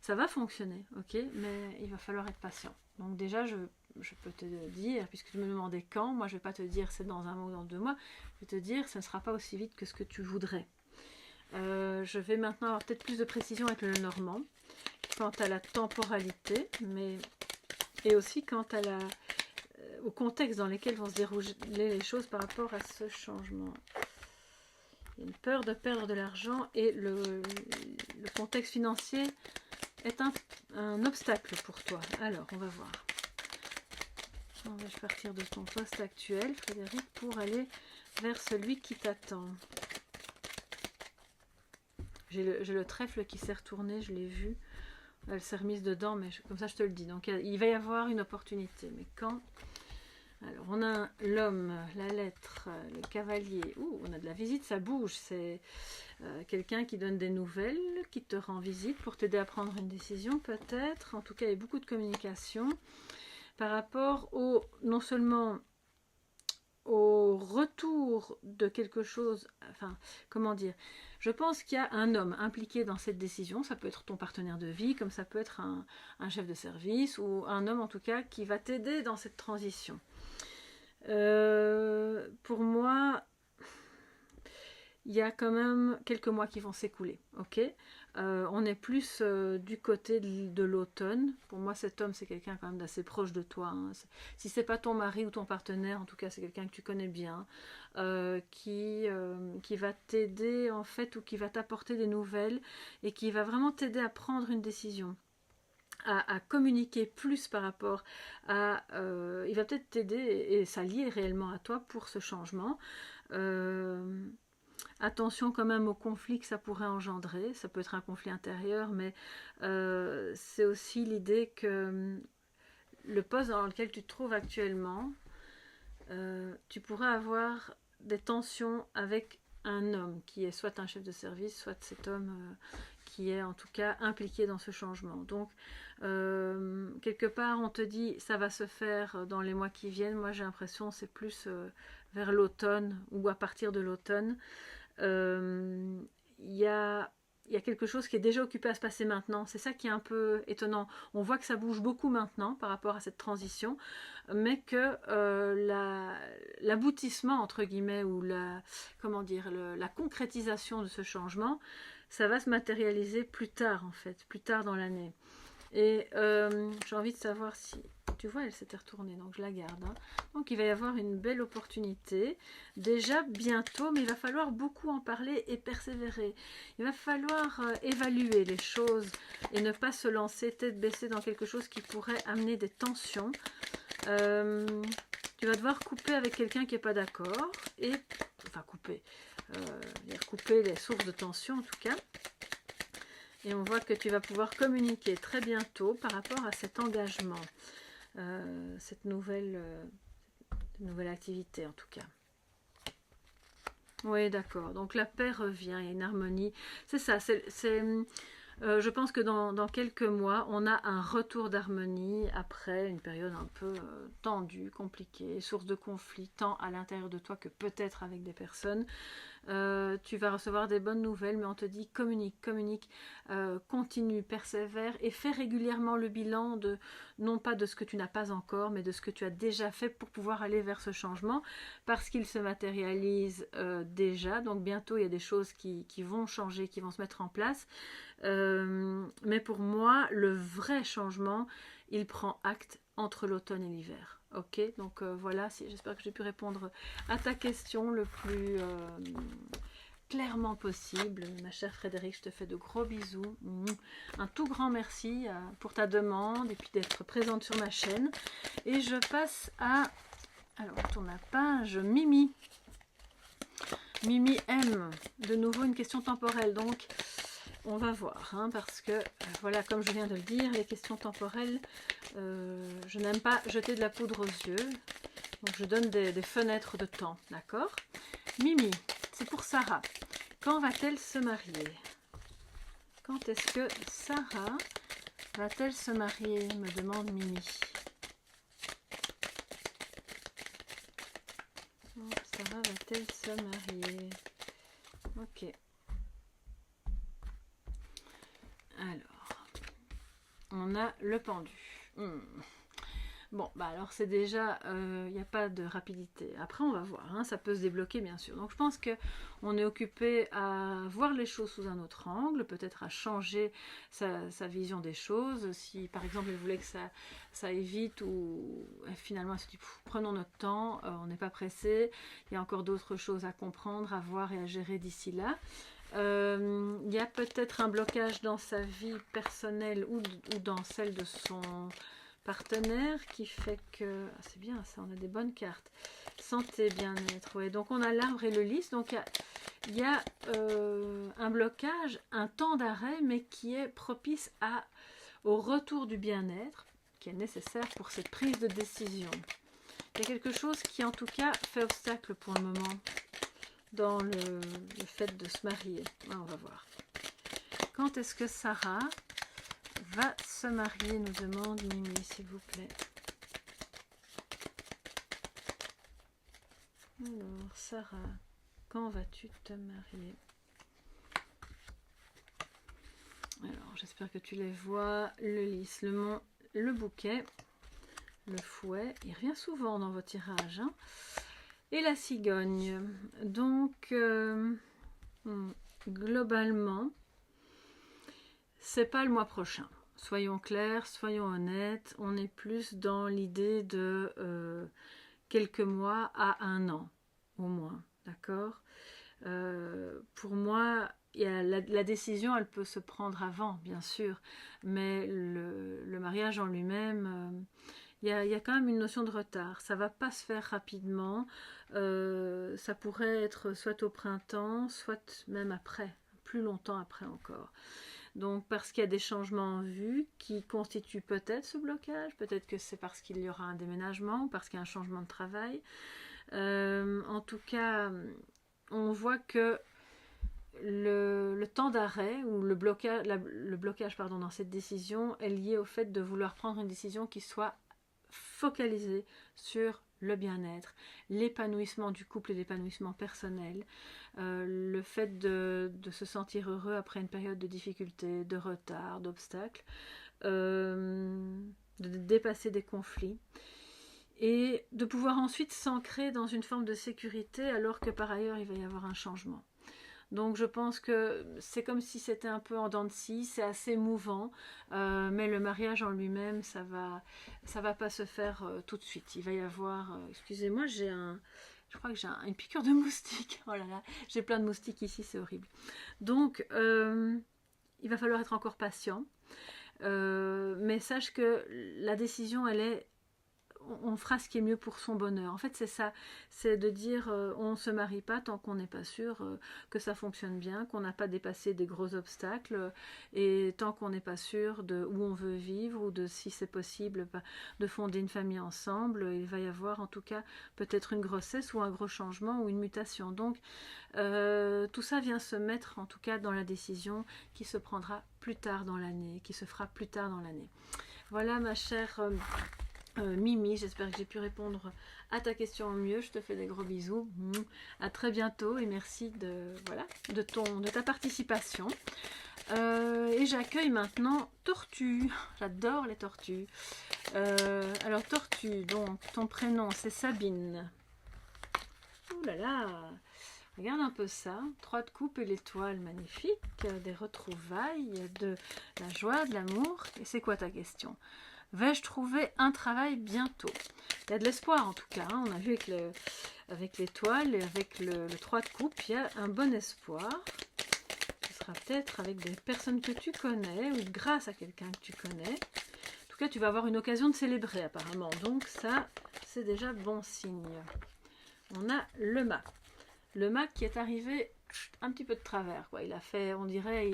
S1: ça va fonctionner, ok? Mais il va falloir être patient. Donc déjà, je peux te dire, puisque tu me demandais quand, moi je ne vais pas te dire c'est dans un mois ou dans 2 mois, je vais te dire ce ne sera pas aussi vite que ce que tu voudrais. Je vais maintenant avoir peut-être plus de précision avec le normand, quant à la temporalité, et aussi quant à au contexte dans lequel vont se dérouler les choses par rapport à ce changement. Il y a une peur de perdre de l'argent et le contexte financier est un obstacle pour toi. Alors, on va voir. On va partir de ton poste actuel, Frédéric, pour aller vers celui qui t'attend. J'ai le trèfle qui s'est retourné, je l'ai vu. Elle s'est remise dedans, mais comme ça je te le dis. Donc il va y avoir une opportunité. Mais quand? Alors on a l'homme, la lettre, le cavalier. Ouh, on a de la visite, ça bouge. C'est quelqu'un qui donne des nouvelles, qui te rend visite pour t'aider à prendre une décision peut-être. En tout cas, il y a beaucoup de communication par rapport non seulement au retour de quelque chose, enfin, comment dire, je pense qu'il y a un homme impliqué dans cette décision, ça peut être ton partenaire de vie, comme ça peut être un chef de service, ou un homme en tout cas qui va t'aider dans cette transition. Pour moi, il y a quand même quelques mois qui vont s'écouler, ok? On est plus du côté de l'automne. Pour moi, cet homme, c'est quelqu'un quand même d'assez proche de toi, hein. Si c'est pas ton mari ou ton partenaire, en tout cas, c'est quelqu'un que tu connais bien, qui va t'aider en fait, ou qui va t'apporter des nouvelles et qui va vraiment t'aider à prendre une décision. À communiquer plus par rapport à... il va peut-être t'aider et s'allier réellement à toi pour ce changement. Attention quand même au conflit que ça pourrait engendrer. Ça peut être un conflit intérieur, mais c'est aussi l'idée que le poste dans lequel tu te trouves actuellement, tu pourras avoir des tensions avec un homme qui est soit un chef de service, soit cet homme qui est en tout cas impliqué dans ce changement. Donc, quelque part, on te dit ça va se faire dans les mois qui viennent. Moi, j'ai l'impression c'est plus vers l'automne ou à partir de l'automne. Il y a quelque chose qui est déjà occupé à se passer maintenant. C'est ça qui est un peu étonnant. On voit que ça bouge beaucoup maintenant par rapport à cette transition, mais que l'aboutissement, entre guillemets, ou comment dire, la concrétisation de ce changement, ça va se matérialiser plus tard, en fait, plus tard dans l'année. Et j'ai envie de savoir si... Tu vois, elle s'était retournée, donc je la garde, hein. Donc il va y avoir une belle opportunité, déjà bientôt, mais il va falloir beaucoup en parler et persévérer. Il va falloir évaluer les choses et ne pas se lancer tête baissée dans quelque chose qui pourrait amener des tensions. Tu vas devoir couper avec quelqu'un qui n'est pas d'accord, et enfin couper les sources de tension en tout cas. Et on voit que tu vas pouvoir communiquer très bientôt par rapport à cet engagement, cette nouvelle activité en tout cas. Oui, d'accord. Donc la paix revient, il y a une harmonie. C'est ça, je pense que dans quelques mois, on a un retour d'harmonie après une période un peu tendue, compliquée, source de conflit, tant à l'intérieur de toi que peut-être avec des personnes. Tu vas recevoir des bonnes nouvelles, mais on te dit communique, continue, persévère et fais régulièrement le bilan non pas de ce que tu n'as pas encore, mais de ce que tu as déjà fait pour pouvoir aller vers ce changement, parce qu'il se matérialise déjà. Donc bientôt il y a des choses qui vont changer, qui vont se mettre en place. Mais pour moi, le vrai changement, il prend acte entre l'automne et l'hiver. Ok, donc voilà, j'espère que j'ai pu répondre à ta question le plus clairement possible. Ma chère Frédérique, je te fais de gros bisous. Un tout grand merci pour ta demande et puis d'être présente sur ma chaîne. Et je passe à... Alors, tourne la page. Mimi. Mimi M. De nouveau une question temporelle. Donc, on va voir, hein, parce que, voilà, comme je viens de le dire, les questions temporelles, je n'aime pas jeter de la poudre aux yeux. Donc, je donne des fenêtres de temps, d'accord? Mimi, c'est pour Sarah. Quand va-t-elle se marier? Quand est-ce que Sarah va-t-elle se marier? Me demande Mimi. Sarah va-t-elle se marier? Ok. Alors, on a le pendu. Bon, bah alors c'est déjà, il n'y a pas de rapidité. Après, on va voir, hein, ça peut se débloquer bien sûr. Donc je pense qu'on est occupé à voir les choses sous un autre angle, peut-être à changer sa vision des choses. Si par exemple elle voulait que ça aille vite, ou finalement elle se dit prenons notre temps, on n'est pas pressé, il y a encore d'autres choses à comprendre, à voir et à gérer d'ici là. Il y a peut-être un blocage dans sa vie personnelle ou dans celle de son partenaire qui fait que... Ah, c'est bien ça, on a des bonnes cartes. Santé, bien-être, ouais. Donc on a l'arbre et le lys. Donc il y a un blocage, un temps d'arrêt, mais qui est propice au retour du bien-être, qui est nécessaire pour cette prise de décision. Il y a quelque chose qui en tout cas fait obstacle pour le moment dans le fait de se marier. Ouais, on va voir. Quand est-ce que Sarah va se marier, nous demande Mimi, s'il vous plaît. Alors, Sarah, quand vas-tu te marier? Alors, j'espère que tu les vois. Le lys, le bouquet, le fouet. Il revient souvent dans vos tirages, hein. Et la cigogne. Donc, globalement, c'est pas le mois prochain. Soyons clairs, soyons honnêtes, on est plus dans l'idée de quelques mois à un an, au moins, d'accord. Pour moi, la décision, elle peut se prendre avant, bien sûr, mais le mariage en lui-même, il y a quand même une notion de retard. Ça va pas se faire rapidement. Ça pourrait être soit au printemps, soit même après, plus longtemps après encore. Donc parce qu'il y a des changements en vue qui constituent peut-être ce blocage, peut-être que c'est parce qu'il y aura un déménagement ou parce qu'il y a un changement de travail. En tout cas, on voit que le temps d'arrêt ou le blocage pardon, dans cette décision est lié au fait de vouloir prendre une décision qui soit focalisée sur le bien-être, l'épanouissement du couple et l'épanouissement personnel, le fait de se sentir heureux après une période de difficulté, de retard, d'obstacles, de dépasser des conflits et de pouvoir ensuite s'ancrer dans une forme de sécurité alors que par ailleurs il va y avoir un changement. Donc je pense que c'est comme si c'était un peu en dents de scie, c'est assez mouvant, mais le mariage en lui-même, ça va pas se faire tout de suite. Il va y avoir, excusez-moi, je crois que j'ai une piqûre de moustique. Oh là là, j'ai plein de moustiques ici, c'est horrible. Donc il va falloir être encore patient, mais sache que la décision, elle est on fera ce qui est mieux pour son bonheur. En fait, c'est ça, c'est de dire on ne se marie pas tant qu'on n'est pas sûr que ça fonctionne bien, qu'on n'a pas dépassé des gros obstacles, et tant qu'on n'est pas sûr de où on veut vivre ou de si c'est possible de fonder une famille ensemble. Il va y avoir en tout cas peut-être une grossesse ou un gros changement ou une mutation. Donc tout ça vient se mettre en tout cas dans la décision qui se prendra plus tard dans l'année, qui se fera plus tard dans l'année. Voilà ma chère Mimi, j'espère que j'ai pu répondre à ta question au mieux. Je te fais des gros bisous. À très bientôt et merci de ta participation. Et j'accueille maintenant Tortue. J'adore les tortues. Alors Tortue, donc ton prénom c'est Sabine. Ouh là là, regarde un peu ça. 3 de coupe et l'étoile, magnifique. Des retrouvailles, de la joie, de l'amour. Et c'est quoi ta question ? Vais-je trouver un travail bientôt? Il y a de l'espoir en tout cas, hein. On a vu avec l'étoile et avec le 3 de coupe, il y a un bon espoir. Ce sera peut-être avec des personnes que tu connais ou grâce à quelqu'un que tu connais. En tout cas, tu vas avoir une occasion de célébrer apparemment. Donc ça, c'est déjà bon signe. On a le mât. Le mât qui est arrivé un petit peu de travers, quoi. Il a fait, on dirait,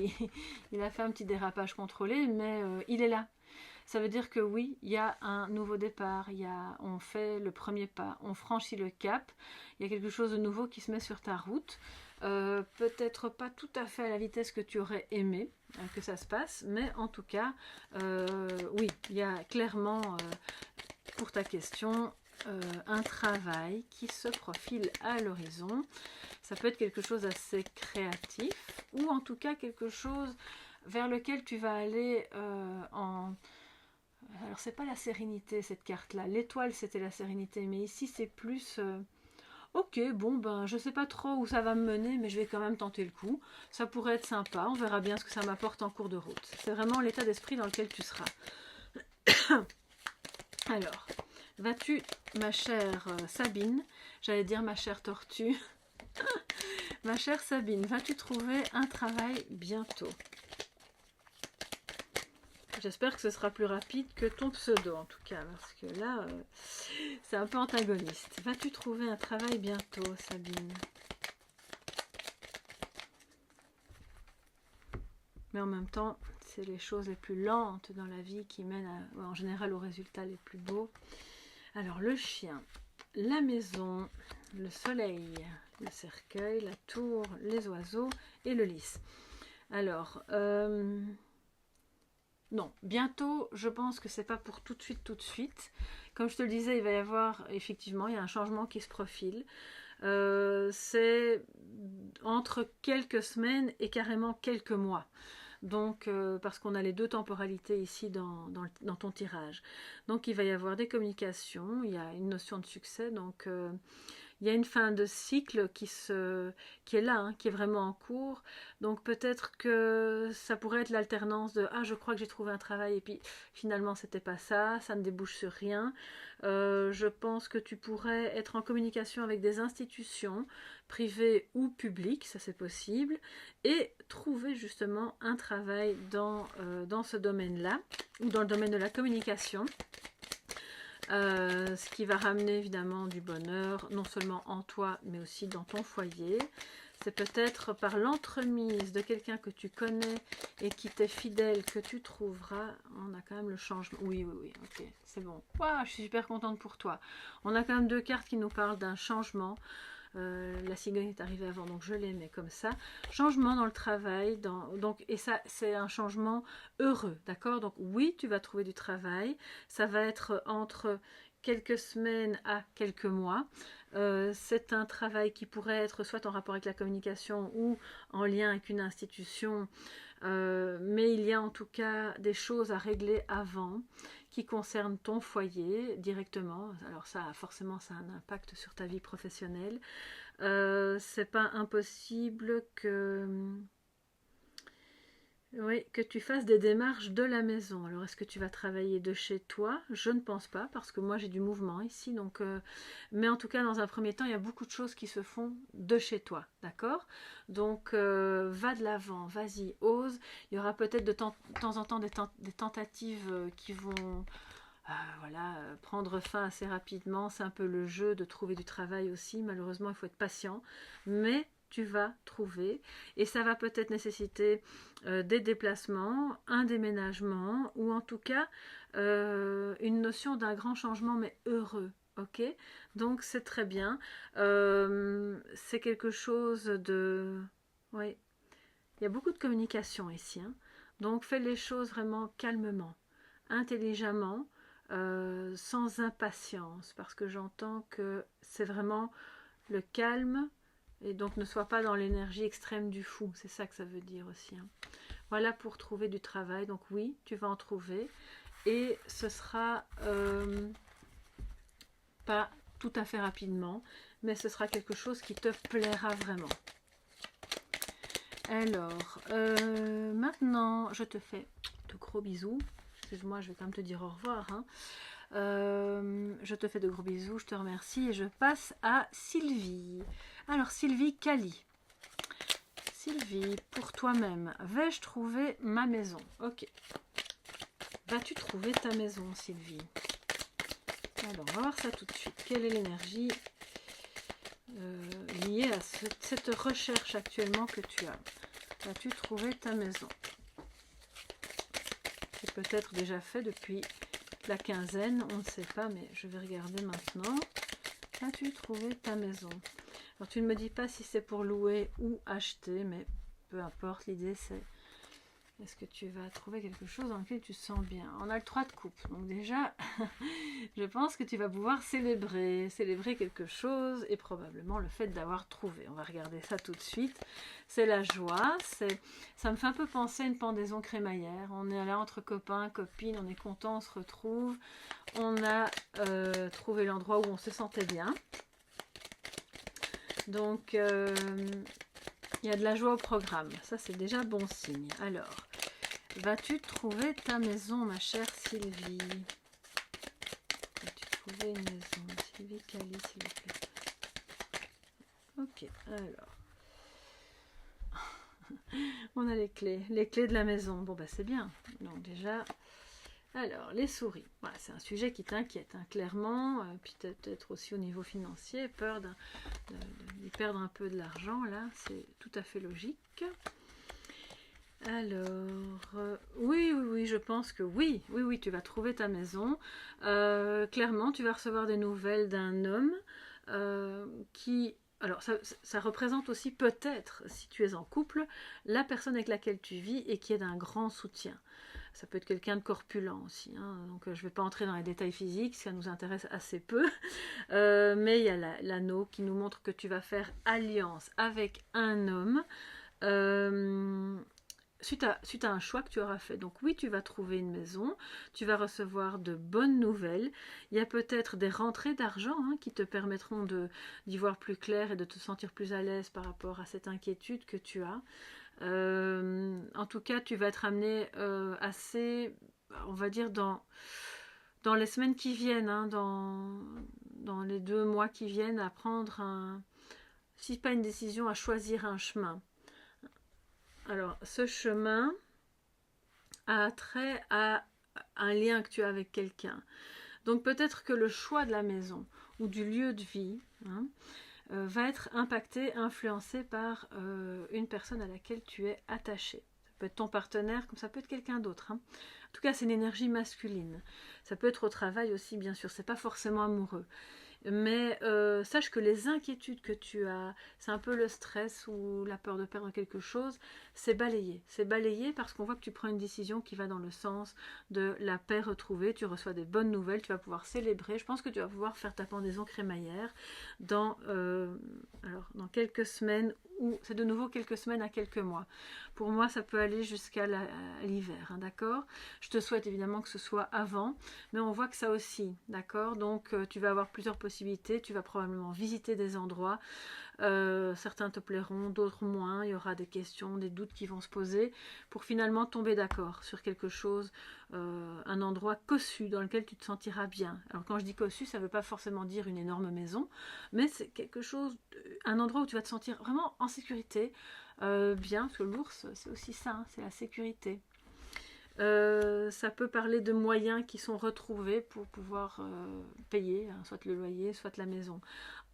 S1: il a fait un petit dérapage contrôlé, mais il est là. Ça veut dire que oui, il y a un nouveau départ, on fait le premier pas, on franchit le cap, il y a quelque chose de nouveau qui se met sur ta route. Peut-être pas tout à fait à la vitesse que tu aurais aimé que ça se passe, mais en tout cas, oui, il y a clairement, pour ta question, un travail qui se profile à l'horizon. Ça peut être quelque chose d'assez créatif, ou en tout cas quelque chose vers lequel tu vas aller Alors c'est pas la sérénité cette carte là, l'étoile c'était la sérénité, mais ici c'est plus ok, bon ben je sais pas trop où ça va me mener, mais je vais quand même tenter le coup, ça pourrait être sympa, on verra bien ce que ça m'apporte en cours de route. C'est vraiment l'état d'esprit dans lequel tu seras. Alors, vas-tu ma chère Sabine, j'allais dire ma chère tortue, ma chère Sabine, vas-tu trouver un travail bientôt? J'espère que ce sera plus rapide que ton pseudo en tout cas, parce que là, c'est un peu antagoniste. Vas-tu trouver un travail bientôt, Sabine? Mais en même temps, c'est les choses les plus lentes dans la vie qui mènent en général aux résultats les plus beaux. Alors, le chien, la maison, le soleil, le cercueil, la tour, les oiseaux et le lys. Alors, non, bientôt, je pense que c'est pas pour tout de suite. Comme je te le disais, il va y avoir, effectivement, il y a un changement qui se profile. C'est entre quelques semaines et carrément quelques mois. Donc, parce qu'on a les deux temporalités ici dans ton tirage. Donc, il va y avoir des communications, il y a une notion de succès. Donc, il il y a une fin de cycle qui est là, hein, qui est vraiment en cours. Donc peut-être que ça pourrait être l'alternance de ah, je crois que j'ai trouvé un travail et puis finalement c'était pas ça, ça ne débouche sur rien. Je pense que tu pourrais être en communication avec des institutions privées ou publiques, ça c'est possible, et trouver justement un travail dans ce domaine-là, ou dans le domaine de la communication. Ce qui va ramener évidemment du bonheur, non seulement en toi, mais aussi dans ton foyer. C'est peut-être par l'entremise de quelqu'un que tu connais et qui t'est fidèle que tu trouveras. On a quand même le changement. Oui, ok, c'est bon. Wow, je suis super contente pour toi. On a quand même 2 cartes qui nous parlent d'un changement. La cigogne est arrivée avant, donc je l'ai mis comme ça. Changement dans le travail, et ça c'est un changement heureux, d'accord? Donc oui, tu vas trouver du travail. Ça va être entre quelques semaines à quelques mois. C'est un travail qui pourrait être soit en rapport avec la communication ou en lien avec une institution, mais il y a en tout cas des choses à régler avant qui concernent ton foyer directement. Alors ça, forcément, ça a un impact sur ta vie professionnelle. C'est pas impossible que tu fasses des démarches de la maison. Alors, est-ce que tu vas travailler de chez toi? Je ne pense pas, parce que moi, j'ai du mouvement ici. Donc, mais en tout cas, dans un premier temps, il y a beaucoup de choses qui se font de chez toi. D'accord? Donc, va de l'avant, vas-y, ose. Il y aura peut-être de temps en temps des tentatives qui vont prendre fin assez rapidement. C'est un peu le jeu de trouver du travail aussi. Malheureusement, il faut être patient. Mais tu vas trouver, et ça va peut-être nécessiter des déplacements, un déménagement, ou en tout cas une notion d'un grand changement, mais heureux. Ok, donc c'est très bien. C'est quelque chose de... Oui, il y a beaucoup de communication ici. Hein. Donc fais les choses vraiment calmement, intelligemment, sans impatience, parce que j'entends que c'est vraiment le calme. Et donc ne sois pas dans l'énergie extrême du fou, c'est ça que ça veut dire aussi. Hein. Voilà pour trouver du travail, donc oui, tu vas en trouver. Et ce sera pas tout à fait rapidement, mais ce sera quelque chose qui te plaira vraiment. Alors, maintenant, je te fais de gros bisous. Excuse-moi, je vais quand même te dire au revoir. Hein. Je te fais de gros bisous, je te remercie et je passe à Sylvie. Alors Sylvie Cali. Sylvie, pour toi-même, vais-je trouver ma maison? Ok. Vas-tu trouver ta maison, Sylvie? Alors, on va voir ça tout de suite. Quelle est l'énergie liée à cette recherche actuellement que tu as? Vas-tu trouver ta maison? C'est peut-être déjà fait depuis la quinzaine, on ne sait pas, mais je vais regarder maintenant. As-tu trouvé ta maison? Alors tu ne me dis pas si c'est pour louer ou acheter, mais peu importe, l'idée c'est est-ce que tu vas trouver quelque chose dans lequel tu te sens bien? On a le 3 de coupe, donc déjà je pense que tu vas pouvoir célébrer quelque chose et probablement le fait d'avoir trouvé. On va regarder ça tout de suite. C'est la joie, ça me fait un peu penser à une pendaison crémaillère. On est là entre copains, copines, on est content, on se retrouve. On a trouvé l'endroit où on se sentait bien. Donc, il y a de la joie au programme. Ça, c'est déjà bon signe. Alors, vas-tu trouver ta maison, ma chère Sylvie? Vas-tu trouver une maison? Sylvie Cali, s'il vous plaît. Ok, alors. On a les clés de la maison. Bon, bah c'est bien. Donc déjà... Alors, les souris. Voilà, c'est un sujet qui t'inquiète, hein, clairement. Puis peut-être aussi au niveau financier, peur d'y perdre un peu de l'argent, là. C'est tout à fait logique. Alors, oui, je pense que oui, tu vas trouver ta maison. Clairement, tu vas recevoir des nouvelles d'un homme qui... Alors, ça représente aussi peut-être, si tu es en couple, la personne avec laquelle tu vis et qui est d'un grand soutien. Ça peut être quelqu'un de corpulent aussi. Hein. Donc, je ne vais pas entrer dans les détails physiques, ça nous intéresse assez peu. Mais il y a l'anneau qui nous montre que tu vas faire alliance avec un homme suite à un choix que tu auras fait. Donc oui, tu vas trouver une maison, tu vas recevoir de bonnes nouvelles. Il y a peut-être des rentrées d'argent qui te permettront d'y voir plus clair et de te sentir plus à l'aise par rapport à cette inquiétude que tu as. En tout cas, tu vas être amené assez, on va dire, dans les semaines qui viennent, dans les 2 mois qui viennent, à prendre si pas une décision, à choisir un chemin. Alors, ce chemin a trait à un lien que tu as avec quelqu'un. Donc peut-être que le choix de la maison ou du lieu de vie va être impacté, influencé par une personne à laquelle tu es attaché. Ça peut être ton partenaire, comme ça peut être quelqu'un d'autre. En tout cas, c'est une énergie masculine. Ça peut être au travail aussi, bien sûr. C'est pas forcément amoureux. Mais sache que les inquiétudes que tu as, c'est un peu le stress ou la peur de perdre quelque chose, c'est balayé. C'est balayé parce qu'on voit que tu prends une décision qui va dans le sens de la paix retrouvée. Tu reçois des bonnes nouvelles, tu vas pouvoir célébrer. Je pense que tu vas pouvoir faire ta pendaison crémaillère dans quelques semaines, ou c'est de nouveau quelques semaines à quelques mois. Pour moi, ça peut aller jusqu'à l'hiver, d'accord? Je te souhaite évidemment que ce soit avant, mais on voit que ça aussi, d'accord? Donc tu vas avoir plusieurs possibilités, tu vas probablement visiter des endroits, certains te plairont, d'autres moins, il y aura des questions, des doutes qui vont se poser pour finalement tomber d'accord sur quelque chose, un endroit cossu dans lequel tu te sentiras bien. Alors quand je dis cossu, ça ne veut pas forcément dire une énorme maison, mais c'est quelque chose, un endroit où tu vas te sentir vraiment en sécurité, bien, parce que l'ours c'est aussi ça, c'est la sécurité. Ça peut parler de moyens qui sont retrouvés pour pouvoir payer, soit le loyer, soit la maison.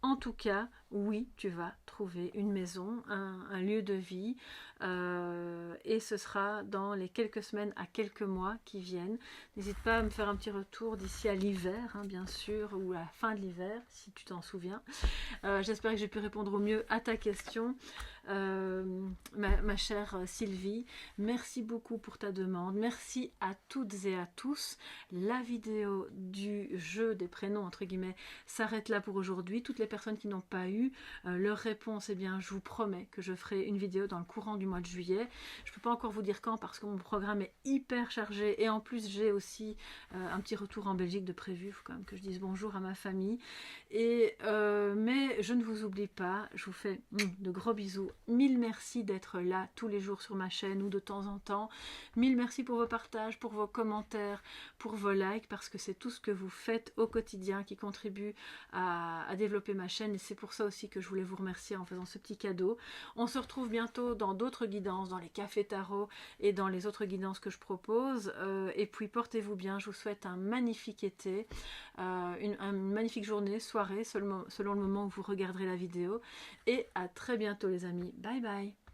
S1: En tout cas, oui, tu vas trouver une maison, un lieu de vie, et ce sera dans les quelques semaines à quelques mois qui viennent. N'hésite pas à me faire un petit retour d'ici à l'hiver, bien sûr, ou à la fin de l'hiver, si tu t'en souviens. J'espère que j'ai pu répondre au mieux à ta question, ma chère Sylvie. Merci beaucoup pour ta demande. Merci à toutes et à tous. La vidéo du jeu des prénoms, entre guillemets, s'arrête là pour aujourd'hui. Toutes les personnes qui n'ont pas eu leur réponse, eh bien, je vous promets que je ferai une vidéo dans le courant du mois de juillet. Je ne peux pas encore vous dire quand parce que mon programme est hyper chargé et en plus j'ai aussi un petit retour en Belgique de prévu. Il faut quand même que je dise bonjour à ma famille. Mais je ne vous oublie pas, je vous fais de gros bisous. Mille merci d'être là tous les jours sur ma chaîne ou de temps en temps. Mille merci pour vos partages, pour vos commentaires, pour vos likes, parce que c'est tout ce que vous faites au quotidien qui contribue à développer ma chaîne. Et c'est pour ça aussi que je voulais vous remercier en faisant ce petit cadeau. On se retrouve bientôt dans d'autres guidances, dans les cafés tarot et dans les autres guidances que je propose. Et puis portez-vous bien, je vous souhaite un magnifique été, une magnifique journée, soirée, selon le moment où vous regarderez la vidéo. Et à très bientôt les amis. Bye bye.